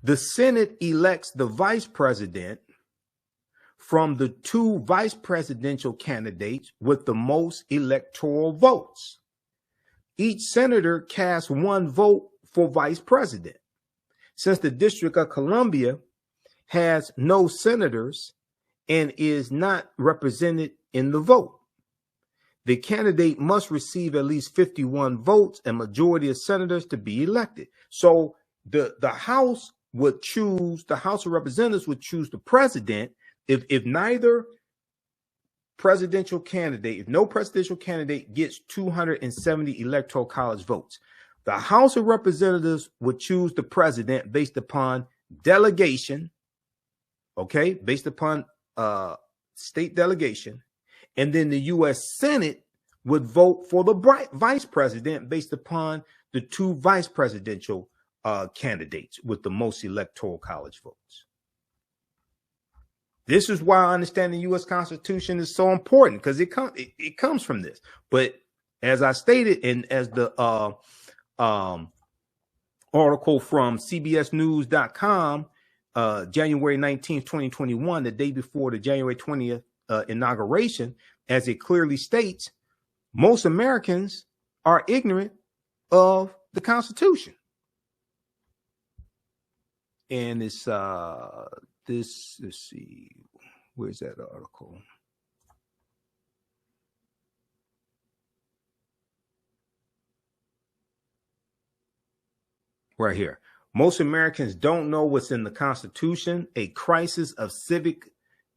The Senate elects the vice president from the 2 vice presidential candidates with the most electoral votes. Each senator casts 1 vote for vice president. Since the District of Columbia has no senators and is not represented in the vote, the candidate must receive at least 51 votes and majority of senators to be elected. So the House would choose, the House of Representatives would choose the president if neither presidential candidate, if no presidential candidate gets 270 electoral college votes. The House of Representatives would choose the president based upon delegation, okay, based upon state delegation. And then the U.S. Senate would vote for the vice president based upon the 2 vice presidential candidates with the most electoral college votes. This is why understanding the U.S. Constitution is so important, because it comes from this. But as I stated, and as the article from CBSnews.com, January 19th, 2021, the day before the January 20th inauguration, as it clearly states, most Americans are ignorant of the Constitution. And it's let's see, where's that article? Right here. Most Americans don't know what's in the Constitution. A crisis of civic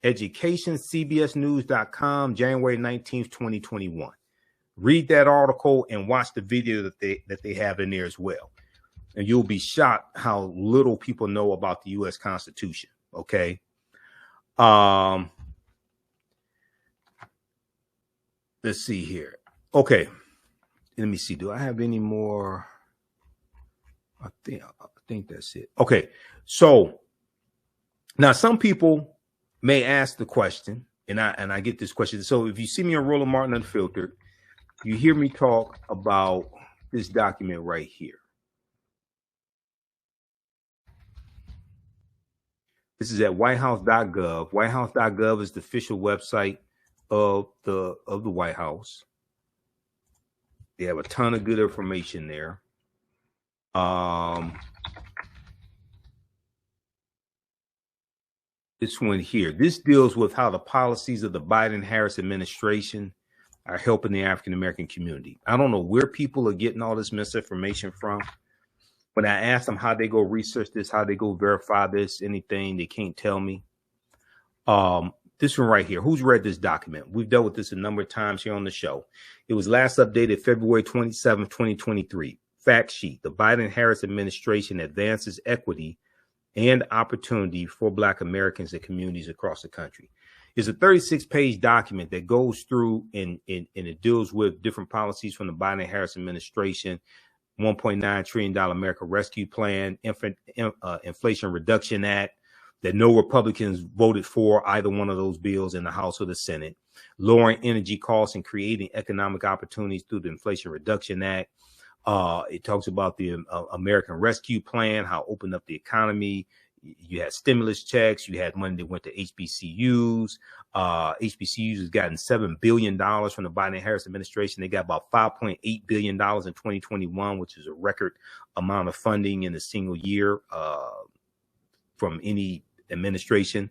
Education, cbsnews.com, January 19th, 2021. Read that article and watch the video that they have in there as well. And you'll be shocked how little people know about the U.S. Constitution. Okay. Let's see here. Okay. Let me see. Do I have any more? I think that's it. Okay. So now some people may ask the question, and I get this question. So if you see me on Roland Martin Unfiltered, you hear me talk about this document right here. This is at whitehouse.gov. Whitehouse.gov is the official website of the White House. They have a ton of good information there. This one here, this deals with how the policies of the Biden-Harris administration are helping the African-American community. I don't know where people are getting all this misinformation from. When I ask them how they go research this, how they go verify this, anything, they can't tell me. This one right here, who's read this document? We've dealt with this a number of times here on the show. It was last updated February 27, 2023. Fact sheet, the Biden-Harris administration advances equity and opportunity for Black Americans and communities across the country. It's a 36-page document that goes through and it deals with different policies from the Biden-Harris administration, $1.9 trillion America Rescue Plan, Inflation Reduction Act, that no Republicans voted for either one of those bills in the House or the Senate, lowering energy costs and creating economic opportunities through the Inflation Reduction Act. It talks about the American Rescue Plan, how it opened up the economy. You had stimulus checks. You had money that went to HBCUs. HBCUs has gotten $7 billion from the Biden-Harris administration. They got about $5.8 billion in 2021, which is a record amount of funding in a single year from any administration.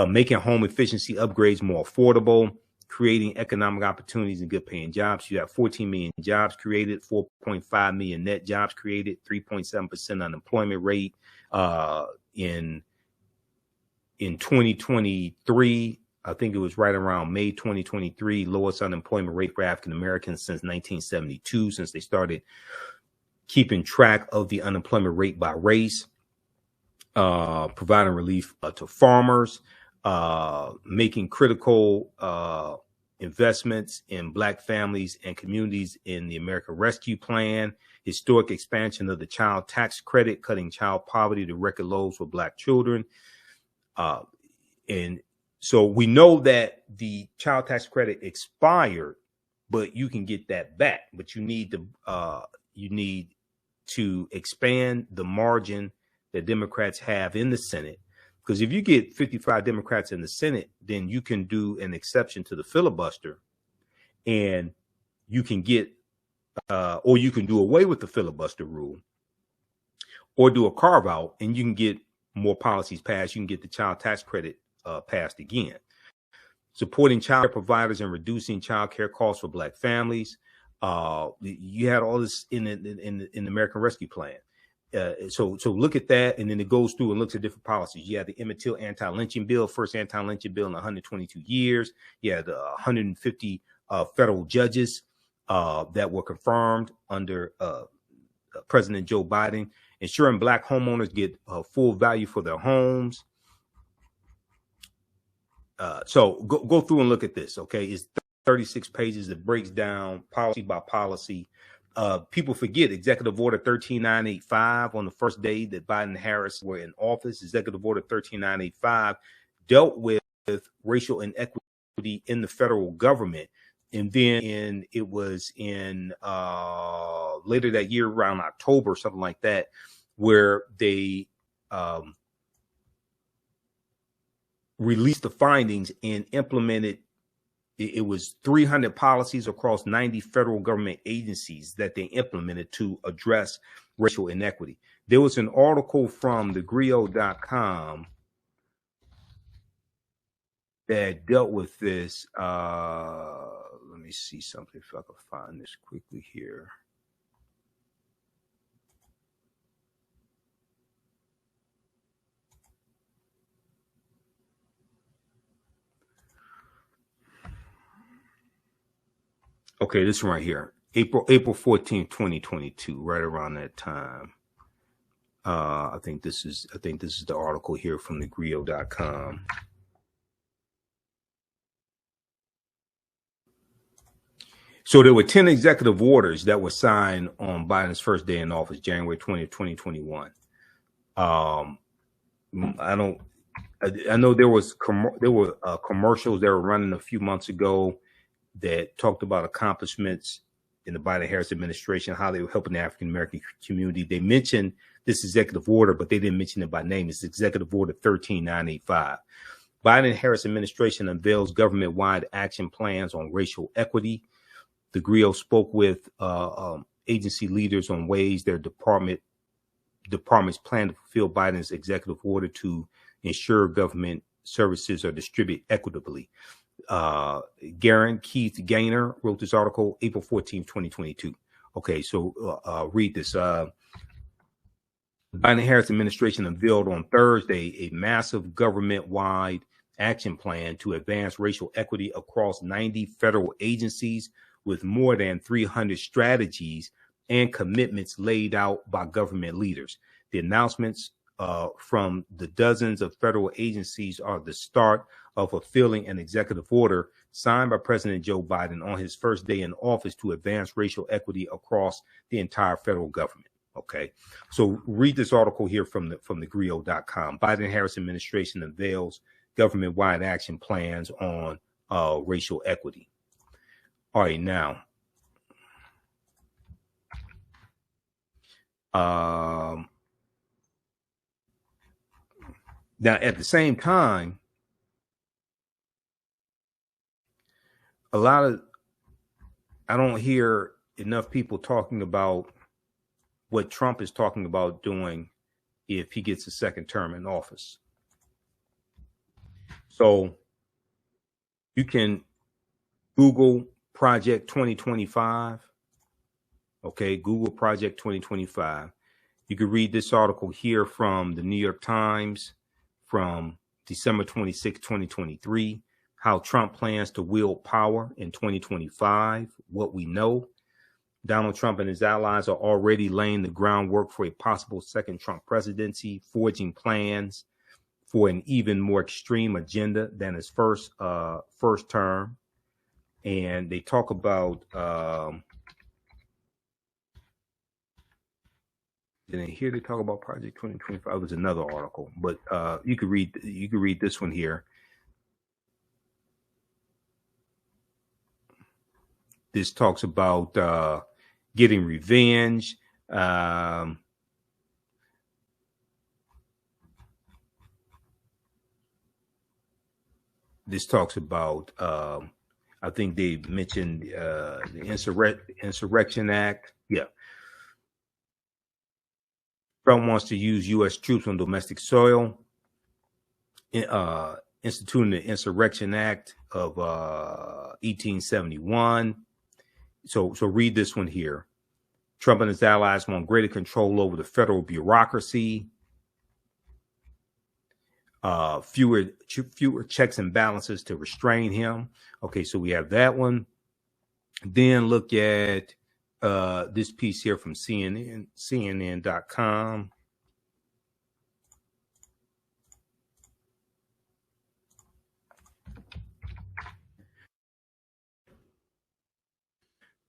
Making home efficiency upgrades more affordable, creating economic opportunities and good paying jobs. You have 14 million jobs created, 4.5 million net jobs created, 3.7% unemployment rate. In 2023, I think it was right around May 2023, lowest unemployment rate for African Americans since 1972, since they started keeping track of the unemployment rate by race, providing relief to farmers, making critical investments in Black families and communities in the American Rescue Plan, historic expansion of the child tax credit, cutting child poverty to record lows for Black children. And so we know that the child tax credit expired, but you can get that back. But you need to expand the margin that Democrats have in the Senate. Because if you get 55 Democrats in the Senate, then you can do an exception to the filibuster, and you can get, or you can do away with the filibuster rule, or do a carve out, and you can get more policies passed. You can get the child tax credit passed again. Supporting child care providers and reducing child care costs for Black families. You had all this in the American Rescue Plan. So look at that, and then it goes through and looks at different policies. You had the Emmett Till anti-lynching bill, first anti-lynching bill in 122 years. You had 150 federal judges that were confirmed under President Joe Biden, ensuring Black homeowners get full value for their homes. So go through and look at this. Okay, it's 36 pages. It breaks down policy by policy. People forget Executive Order 13985 on the first day that Biden and Harris were in office. Executive Order 13985 dealt with racial inequity in the federal government. And then it was in later that year, around October, something like that, where they released the findings and implemented. It was 300 policies across 90 federal government agencies that they implemented to address racial inequity. There was an article from thegrio.com that dealt with this. Let me see something if I can find this quickly here. Okay, this one right here, April 14th, 2022, right around that time. I think this is the article here from thegrio.com. So there were 10 executive orders that were signed on Biden's first day in office, January 20th, 2021. I know there were commercials that were running a few months ago that talked about accomplishments in the Biden-Harris administration, how they were helping the African-American community. They mentioned this executive order, but they didn't mention it by name. It's Executive Order 13985. Biden-Harris administration unveils government-wide action plans on racial equity. The Griot spoke with agency leaders on ways their departments plan to fulfill Biden's executive order to ensure government services are distributed equitably. Keith Gaynor wrote this article April 14th, 2022. Okay, so read this. The Biden-Harris administration unveiled on Thursday a massive government-wide action plan to advance racial equity across 90 federal agencies, with more than 300 strategies and commitments laid out by government leaders. The announcements from the dozens of federal agencies are the start of fulfilling an executive order signed by President Joe Biden on his first day in office to advance racial equity across the entire federal government. Okay, so read this article here from thegrio.com. Biden-Harris administration unveils government-wide action plans on racial equity. All right, now, now at the same time, I don't hear enough people talking about what Trump is talking about doing if he gets a second term in office. So you can Google Project 2025. Okay, Google Project 2025. You can read this article here from the New York Times from December 26, 2023. How Trump plans to wield power in 2025. What we know. Donald Trump and his allies are already laying the groundwork for a possible second Trump presidency, forging plans for an even more extreme agenda than his first term. And they talk about and here they talk about Project 2025. It was another article, but you could read this one here. This talks about getting revenge. This talks about I think they mentioned the Insurrection Act. Yeah. Trump wants to use U.S. troops on domestic soil, instituting the Insurrection Act of 1871. So read this one here. Trump and his allies want greater control over the federal bureaucracy, fewer checks and balances to restrain him. Okay, so we have that one. Then look at this piece here from CNN.com.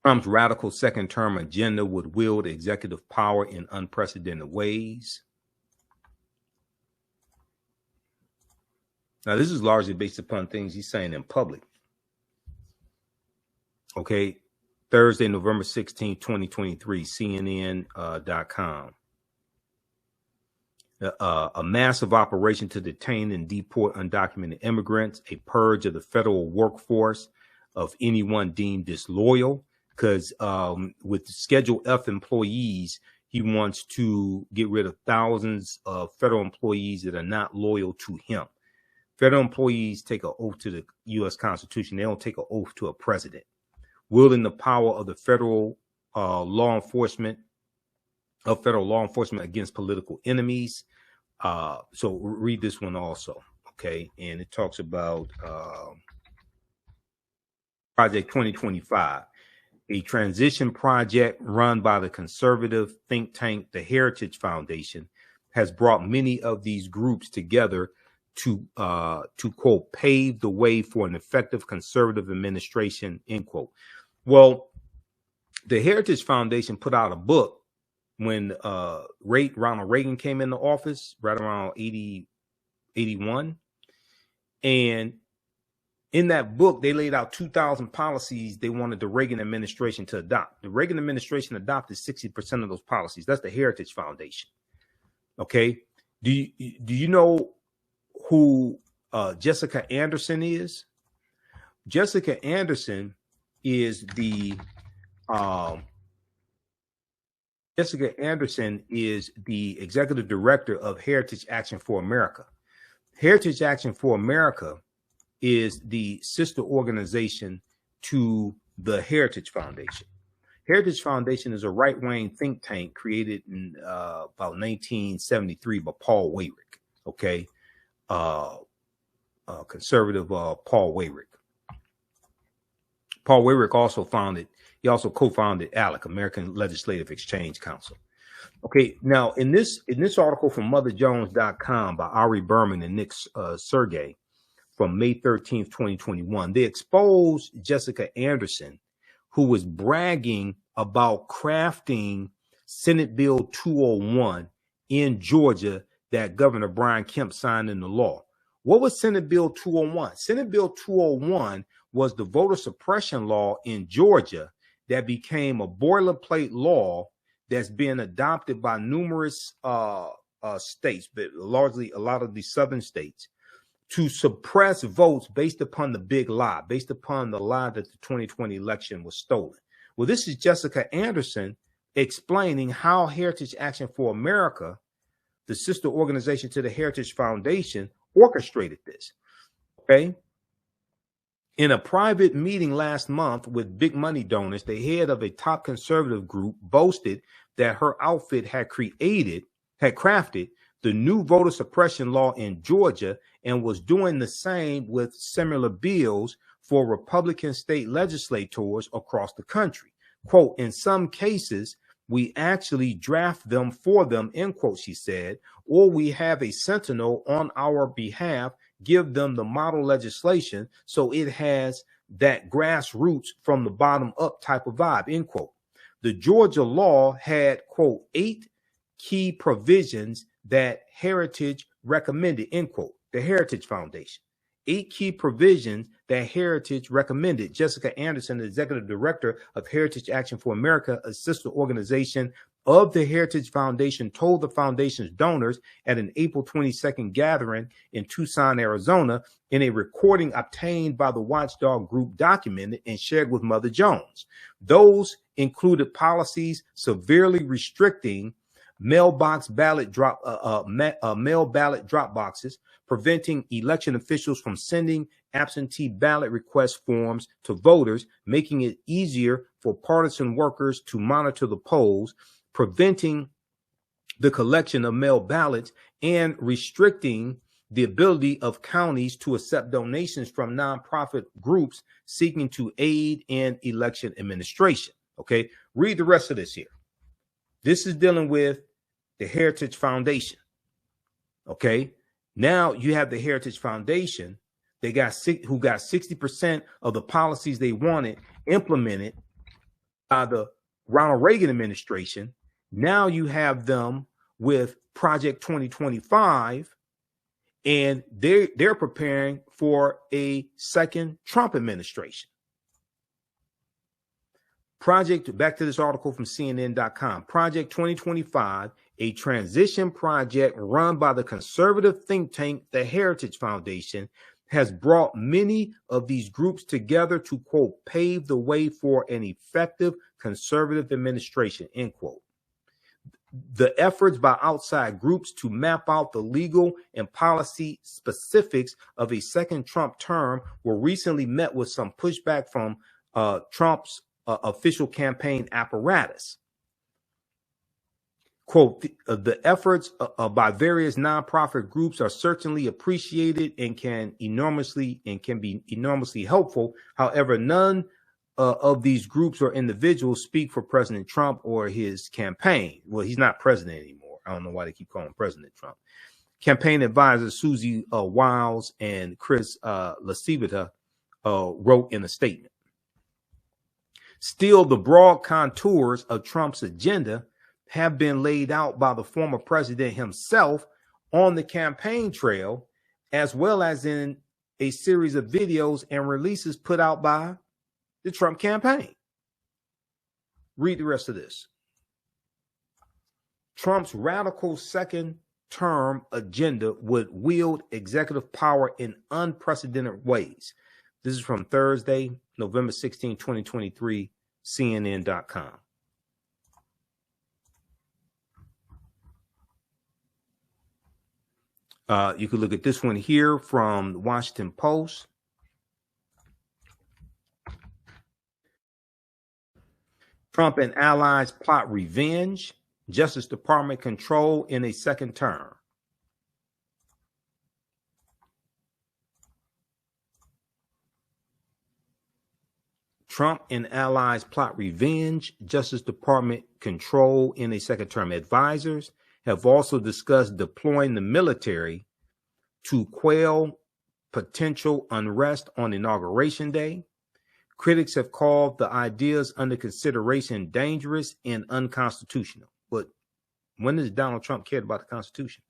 Trump's radical second term agenda would wield executive power in unprecedented ways. Now, this is largely based upon things he's saying in public. Okay. Thursday, November 16, 2023, CNN.com. A massive operation to detain and deport undocumented immigrants, a purge of the federal workforce of anyone deemed disloyal, because with Schedule F employees, he wants to get rid of thousands of federal employees that are not loyal to him. Federal employees take an oath to the U.S. Constitution. They don't take an oath to a president. Wielding the power of the federal law enforcement against political enemies. So read this one also, okay? And it talks about Project 2025. a transition project run by the conservative think tank, the Heritage Foundation, has brought many of these groups together to quote, pave the way for an effective conservative administration, end quote. Well, the Heritage Foundation put out a book when Ronald Reagan came into office, right around 81. And in that book, they laid out 2,000 policies they wanted the Reagan administration to adopt. The Reagan administration adopted 60% of those policies. That's the Heritage Foundation. Okay. Do you know who Jessica Anderson is? Jessica Anderson is the executive director of Heritage Action for America. Heritage Action for America is the sister organization to the Heritage Foundation. Heritage Foundation is a right-wing think tank created in about 1973 by Paul Weyrich. Okay. Conservative Paul Weyrich. Paul Weyrich also co-founded ALEC, American Legislative Exchange Council. Okay, now in this article from MotherJones.com by Ari Berman and Nick Sergey from May 13th, 2021, they exposed Jessica Anderson, who was bragging about crafting Senate Bill 201 in Georgia that Governor Brian Kemp signed into law. What was Senate Bill 201? Senate Bill 201 was the voter suppression law in Georgia that became a boilerplate law that's been adopted by numerous states, but largely a lot of the southern states, to suppress votes based upon the big lie, based upon the lie that the 2020 election was stolen. Well, this is Jessica Anderson explaining how Heritage Action for America, the sister organization to the Heritage Foundation, orchestrated this. Okay. In a private meeting last month with big money donors, the head of a top conservative group boasted that her outfit had crafted the new voter suppression law in Georgia and was doing the same with similar bills for Republican state legislators across the country. Quote, in some cases, we actually draft them for them, end quote, she said, or we have a sentinel on our behalf give them the model legislation so it has that grassroots from the bottom up type of vibe, end quote. The Georgia law had, quote, 8 key provisions that Heritage recommended, end quote, the Heritage Foundation. 8 key provisions that Heritage recommended. Jessica Anderson, the executive director of Heritage Action for America, a sister organization of the Heritage Foundation, told the foundation's donors at an April 22nd gathering in Tucson, Arizona, in a recording obtained by the watchdog group, documented and shared with Mother Jones. Those included policies severely restricting mail ballot drop boxes, preventing election officials from sending absentee ballot request forms to voters, making it easier for partisan workers to monitor the polls, preventing the collection of mail ballots, and restricting the ability of counties to accept donations from nonprofit groups seeking to aid in election administration. Okay, read the rest of this here. This is dealing with the Heritage Foundation. Okay, now you have the Heritage Foundation. Who got 60% of the policies they wanted implemented by the Ronald Reagan administration. Now you have them with Project 2025, and they're preparing for a second Trump administration. Back to this article from CNN.com. Project 2025, a transition project run by the conservative think tank, the Heritage Foundation, has brought many of these groups together to, quote, pave the way for an effective conservative administration, end quote. The efforts by outside groups to map out the legal and policy specifics of a second Trump term were recently met with some pushback from Trump's official campaign apparatus. Quote, the efforts by various nonprofit groups are certainly appreciated and can be enormously helpful. However, none of these groups or individuals speak for President Trump or his campaign. Well, he's not president anymore. I don't know why they keep calling him President Trump. Campaign advisors Susie Wiles and Chris LaCivita wrote in a statement. Still, the broad contours of Trump's agenda have been laid out by the former president himself on the campaign trail, as well as in a series of videos and releases put out by the Trump campaign. Read the rest of this. Trump's radical second-term agenda would wield executive power in unprecedented ways. This is from Thursday, November 16, 2023, CNN.com. You can look at this one here from the Washington Post. Trump and allies plot revenge. Justice Department control in a second term. Trump and allies plot revenge. Justice Department control in a second term. Advisors have also discussed deploying the military to quell potential unrest on Inauguration Day. Critics have called the ideas under consideration dangerous and unconstitutional. But when has Donald Trump cared about the Constitution?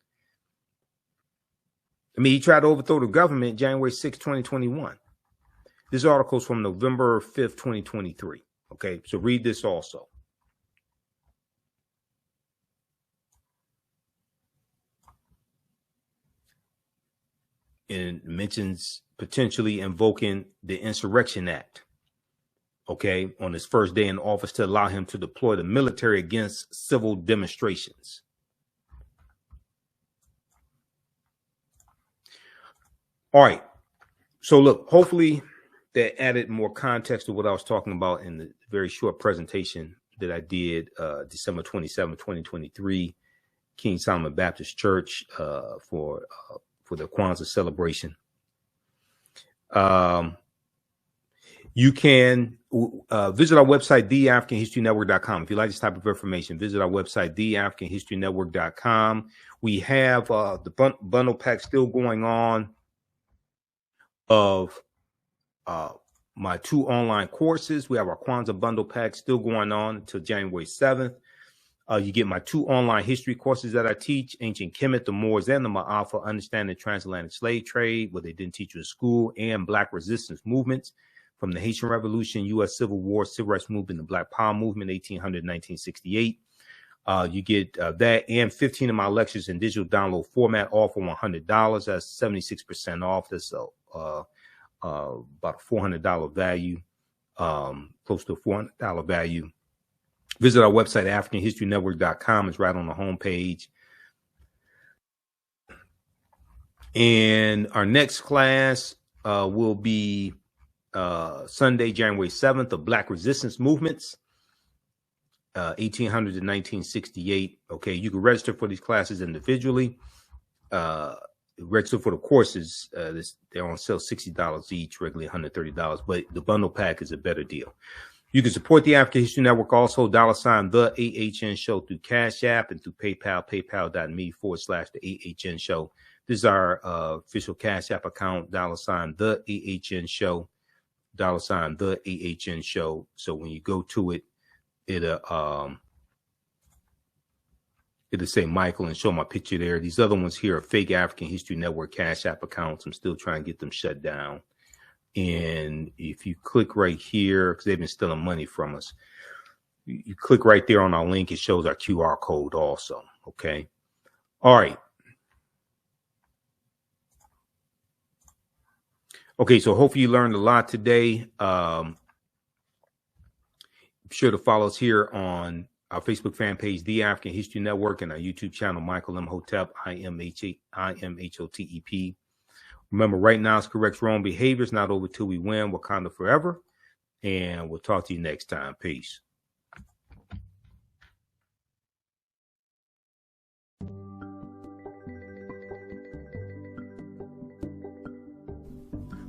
I mean, he tried to overthrow the government January 6, 2021. This article is from November 5th, 2023. Okay, so read this also. And mentions potentially invoking the Insurrection Act, okay, on his first day in office to allow him to deploy the military against civil demonstrations. All right. So look, hopefully that added more context to what I was talking about in the very short presentation that I did December 27, 2023, King Solomon Baptist Church for the Kwanzaa celebration. You can visit our website, theafricanhistorynetwork.com. If you like this type of information, visit our website, theafricanhistorynetwork.com. We have the bundle pack still going on of my 2 online courses. We have our Kwanzaa bundle pack still going on until January 7th. You get my 2 online history courses that I teach, Ancient Kemet, the Moors, and the Ma'afa, Understanding Transatlantic Slave Trade, what they didn't teach you in school, and Black resistance movements from the Haitian Revolution, U.S. Civil War, Civil Rights Movement, the Black Power Movement, 1800 1968. You get that and 15 of my lectures in digital download format, all for $100. That's 76% off. That's about a $400 value, close to a $400 value. Visit our website, AfricanHistoryNetwork.com. It's right on the homepage. And our next class will be Sunday, January 7th, of Black Resistance Movements, 1800 to 1968. Okay, you can register for these classes individually. Register for the courses. They're on sale $60 each, regularly $130, but the bundle pack is a better deal. You can support the African History Network also, $ the AHN Show through Cash App and through PayPal, paypal.me/the AHN Show. This is our official Cash App account, $ the AHN Show, $ the AHN Show. So when you go to it, it'll say Michael and show my picture there. These other ones here are fake African History Network Cash App accounts. I'm still trying to get them shut down. And if you click right here, because they've been stealing money from us, you click right there on our link. It shows our QR code also. Okay. All right. Okay. So hopefully you learned a lot today. Be sure to follow us here on our Facebook fan page, The African History Network, and our YouTube channel, Michael Imhotep, Imhotep. Remember, right now is correct wrong behavior. It's not over till we win. Wakanda forever. And we'll talk to you next time. Peace.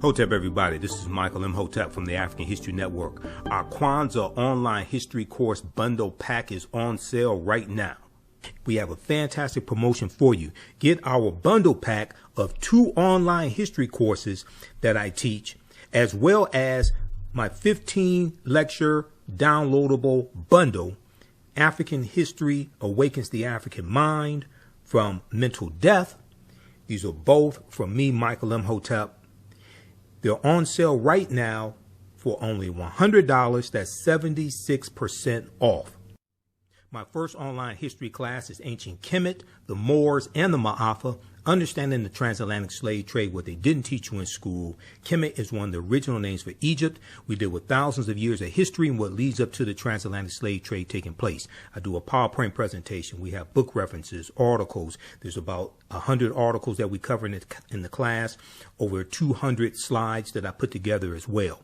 Hotep, everybody. This is Michael Imhotep from the African History Network. Our Kwanzaa online history course bundle pack is on sale right now. We have a fantastic promotion for you. Get our bundle pack of 2 online history courses that I teach, as well as my 15 lecture downloadable bundle, African History Awakens the African Mind from Mental Death. These are both from me, Michael Imhotep. They're on sale right now for only $100. That's 76% off. My first online history class is Ancient Kemet, the Moors, and the Ma'afa, Understanding the Transatlantic Slave Trade, what they didn't teach you in school. Kemet is one of the original names for Egypt. We deal with thousands of years of history and what leads up to the transatlantic slave trade taking place. I do a PowerPoint presentation. We have book references, articles. There's about 100 articles that we cover in the class, over 200 slides that I put together as well.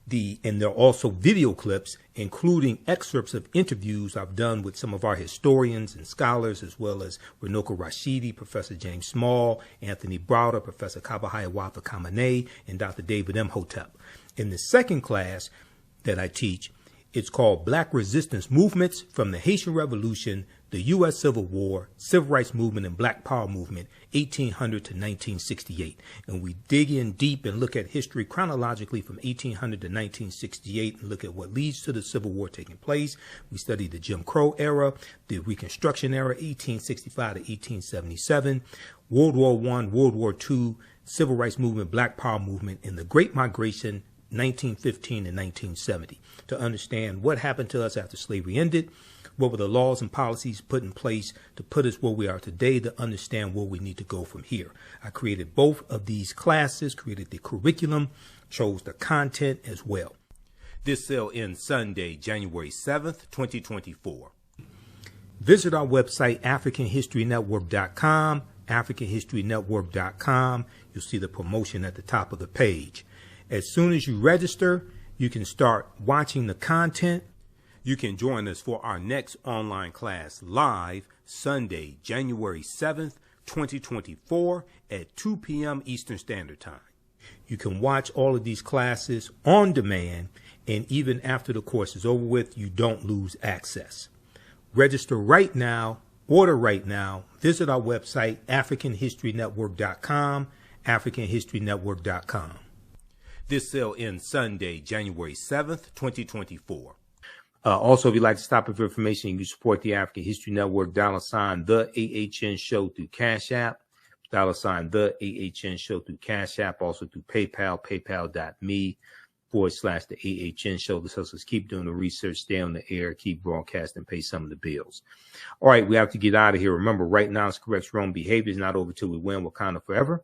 And there are also video clips, including excerpts of interviews I've done with some of our historians and scholars, as well as Runoko Rashidi, Professor James Small, Anthony Browder, Professor Kabahaya Wafa Kamene, and Dr. David Imhotep. In the second class that I teach, it's called Black Resistance Movements from the Haitian Revolution, the U.S. Civil War, Civil Rights Movement, and Black Power Movement, 1800 to 1968. And we dig in deep and look at history chronologically from 1800 to 1968 and look at what leads to the Civil War taking place. We study the Jim Crow era, the Reconstruction era, 1865 to 1877, World War I, World War II, Civil Rights Movement, Black Power Movement, and the Great Migration, 1915 and 1970, to understand what happened to us after slavery ended, what were the laws and policies put in place to put us where we are today, to understand where we need to go from here. I created both of these classes, created the curriculum, chose the content as well. This sale ends Sunday, January 7th, 2024. Visit our website, AfricanHistoryNetwork.com, AfricanHistoryNetwork.com. You'll see the promotion at the top of the page. As soon as you register, you can start watching the content. You can join us for our next online class live Sunday, January 7th, 2024 at 2 p.m. Eastern Standard Time. You can watch all of these classes on demand, and even after the course is over with, you don't lose access. Register right now, order right now. Visit our website, AfricanHistoryNetwork.com, AfricanHistoryNetwork.com. This sale ends Sunday, January 7th, 2024. Also, if you'd like to stop for information, you can support the African History Network, $, the AHN Show through Cash App, $, the AHN Show through Cash App, also through PayPal, paypal.me/the AHN Show. This helps us keep doing the research, stay on the air, keep broadcasting, pay some of the bills. All right, we have to get out of here. Remember, right now, it's correct wrong behavior is not over till we win. Wakanda forever.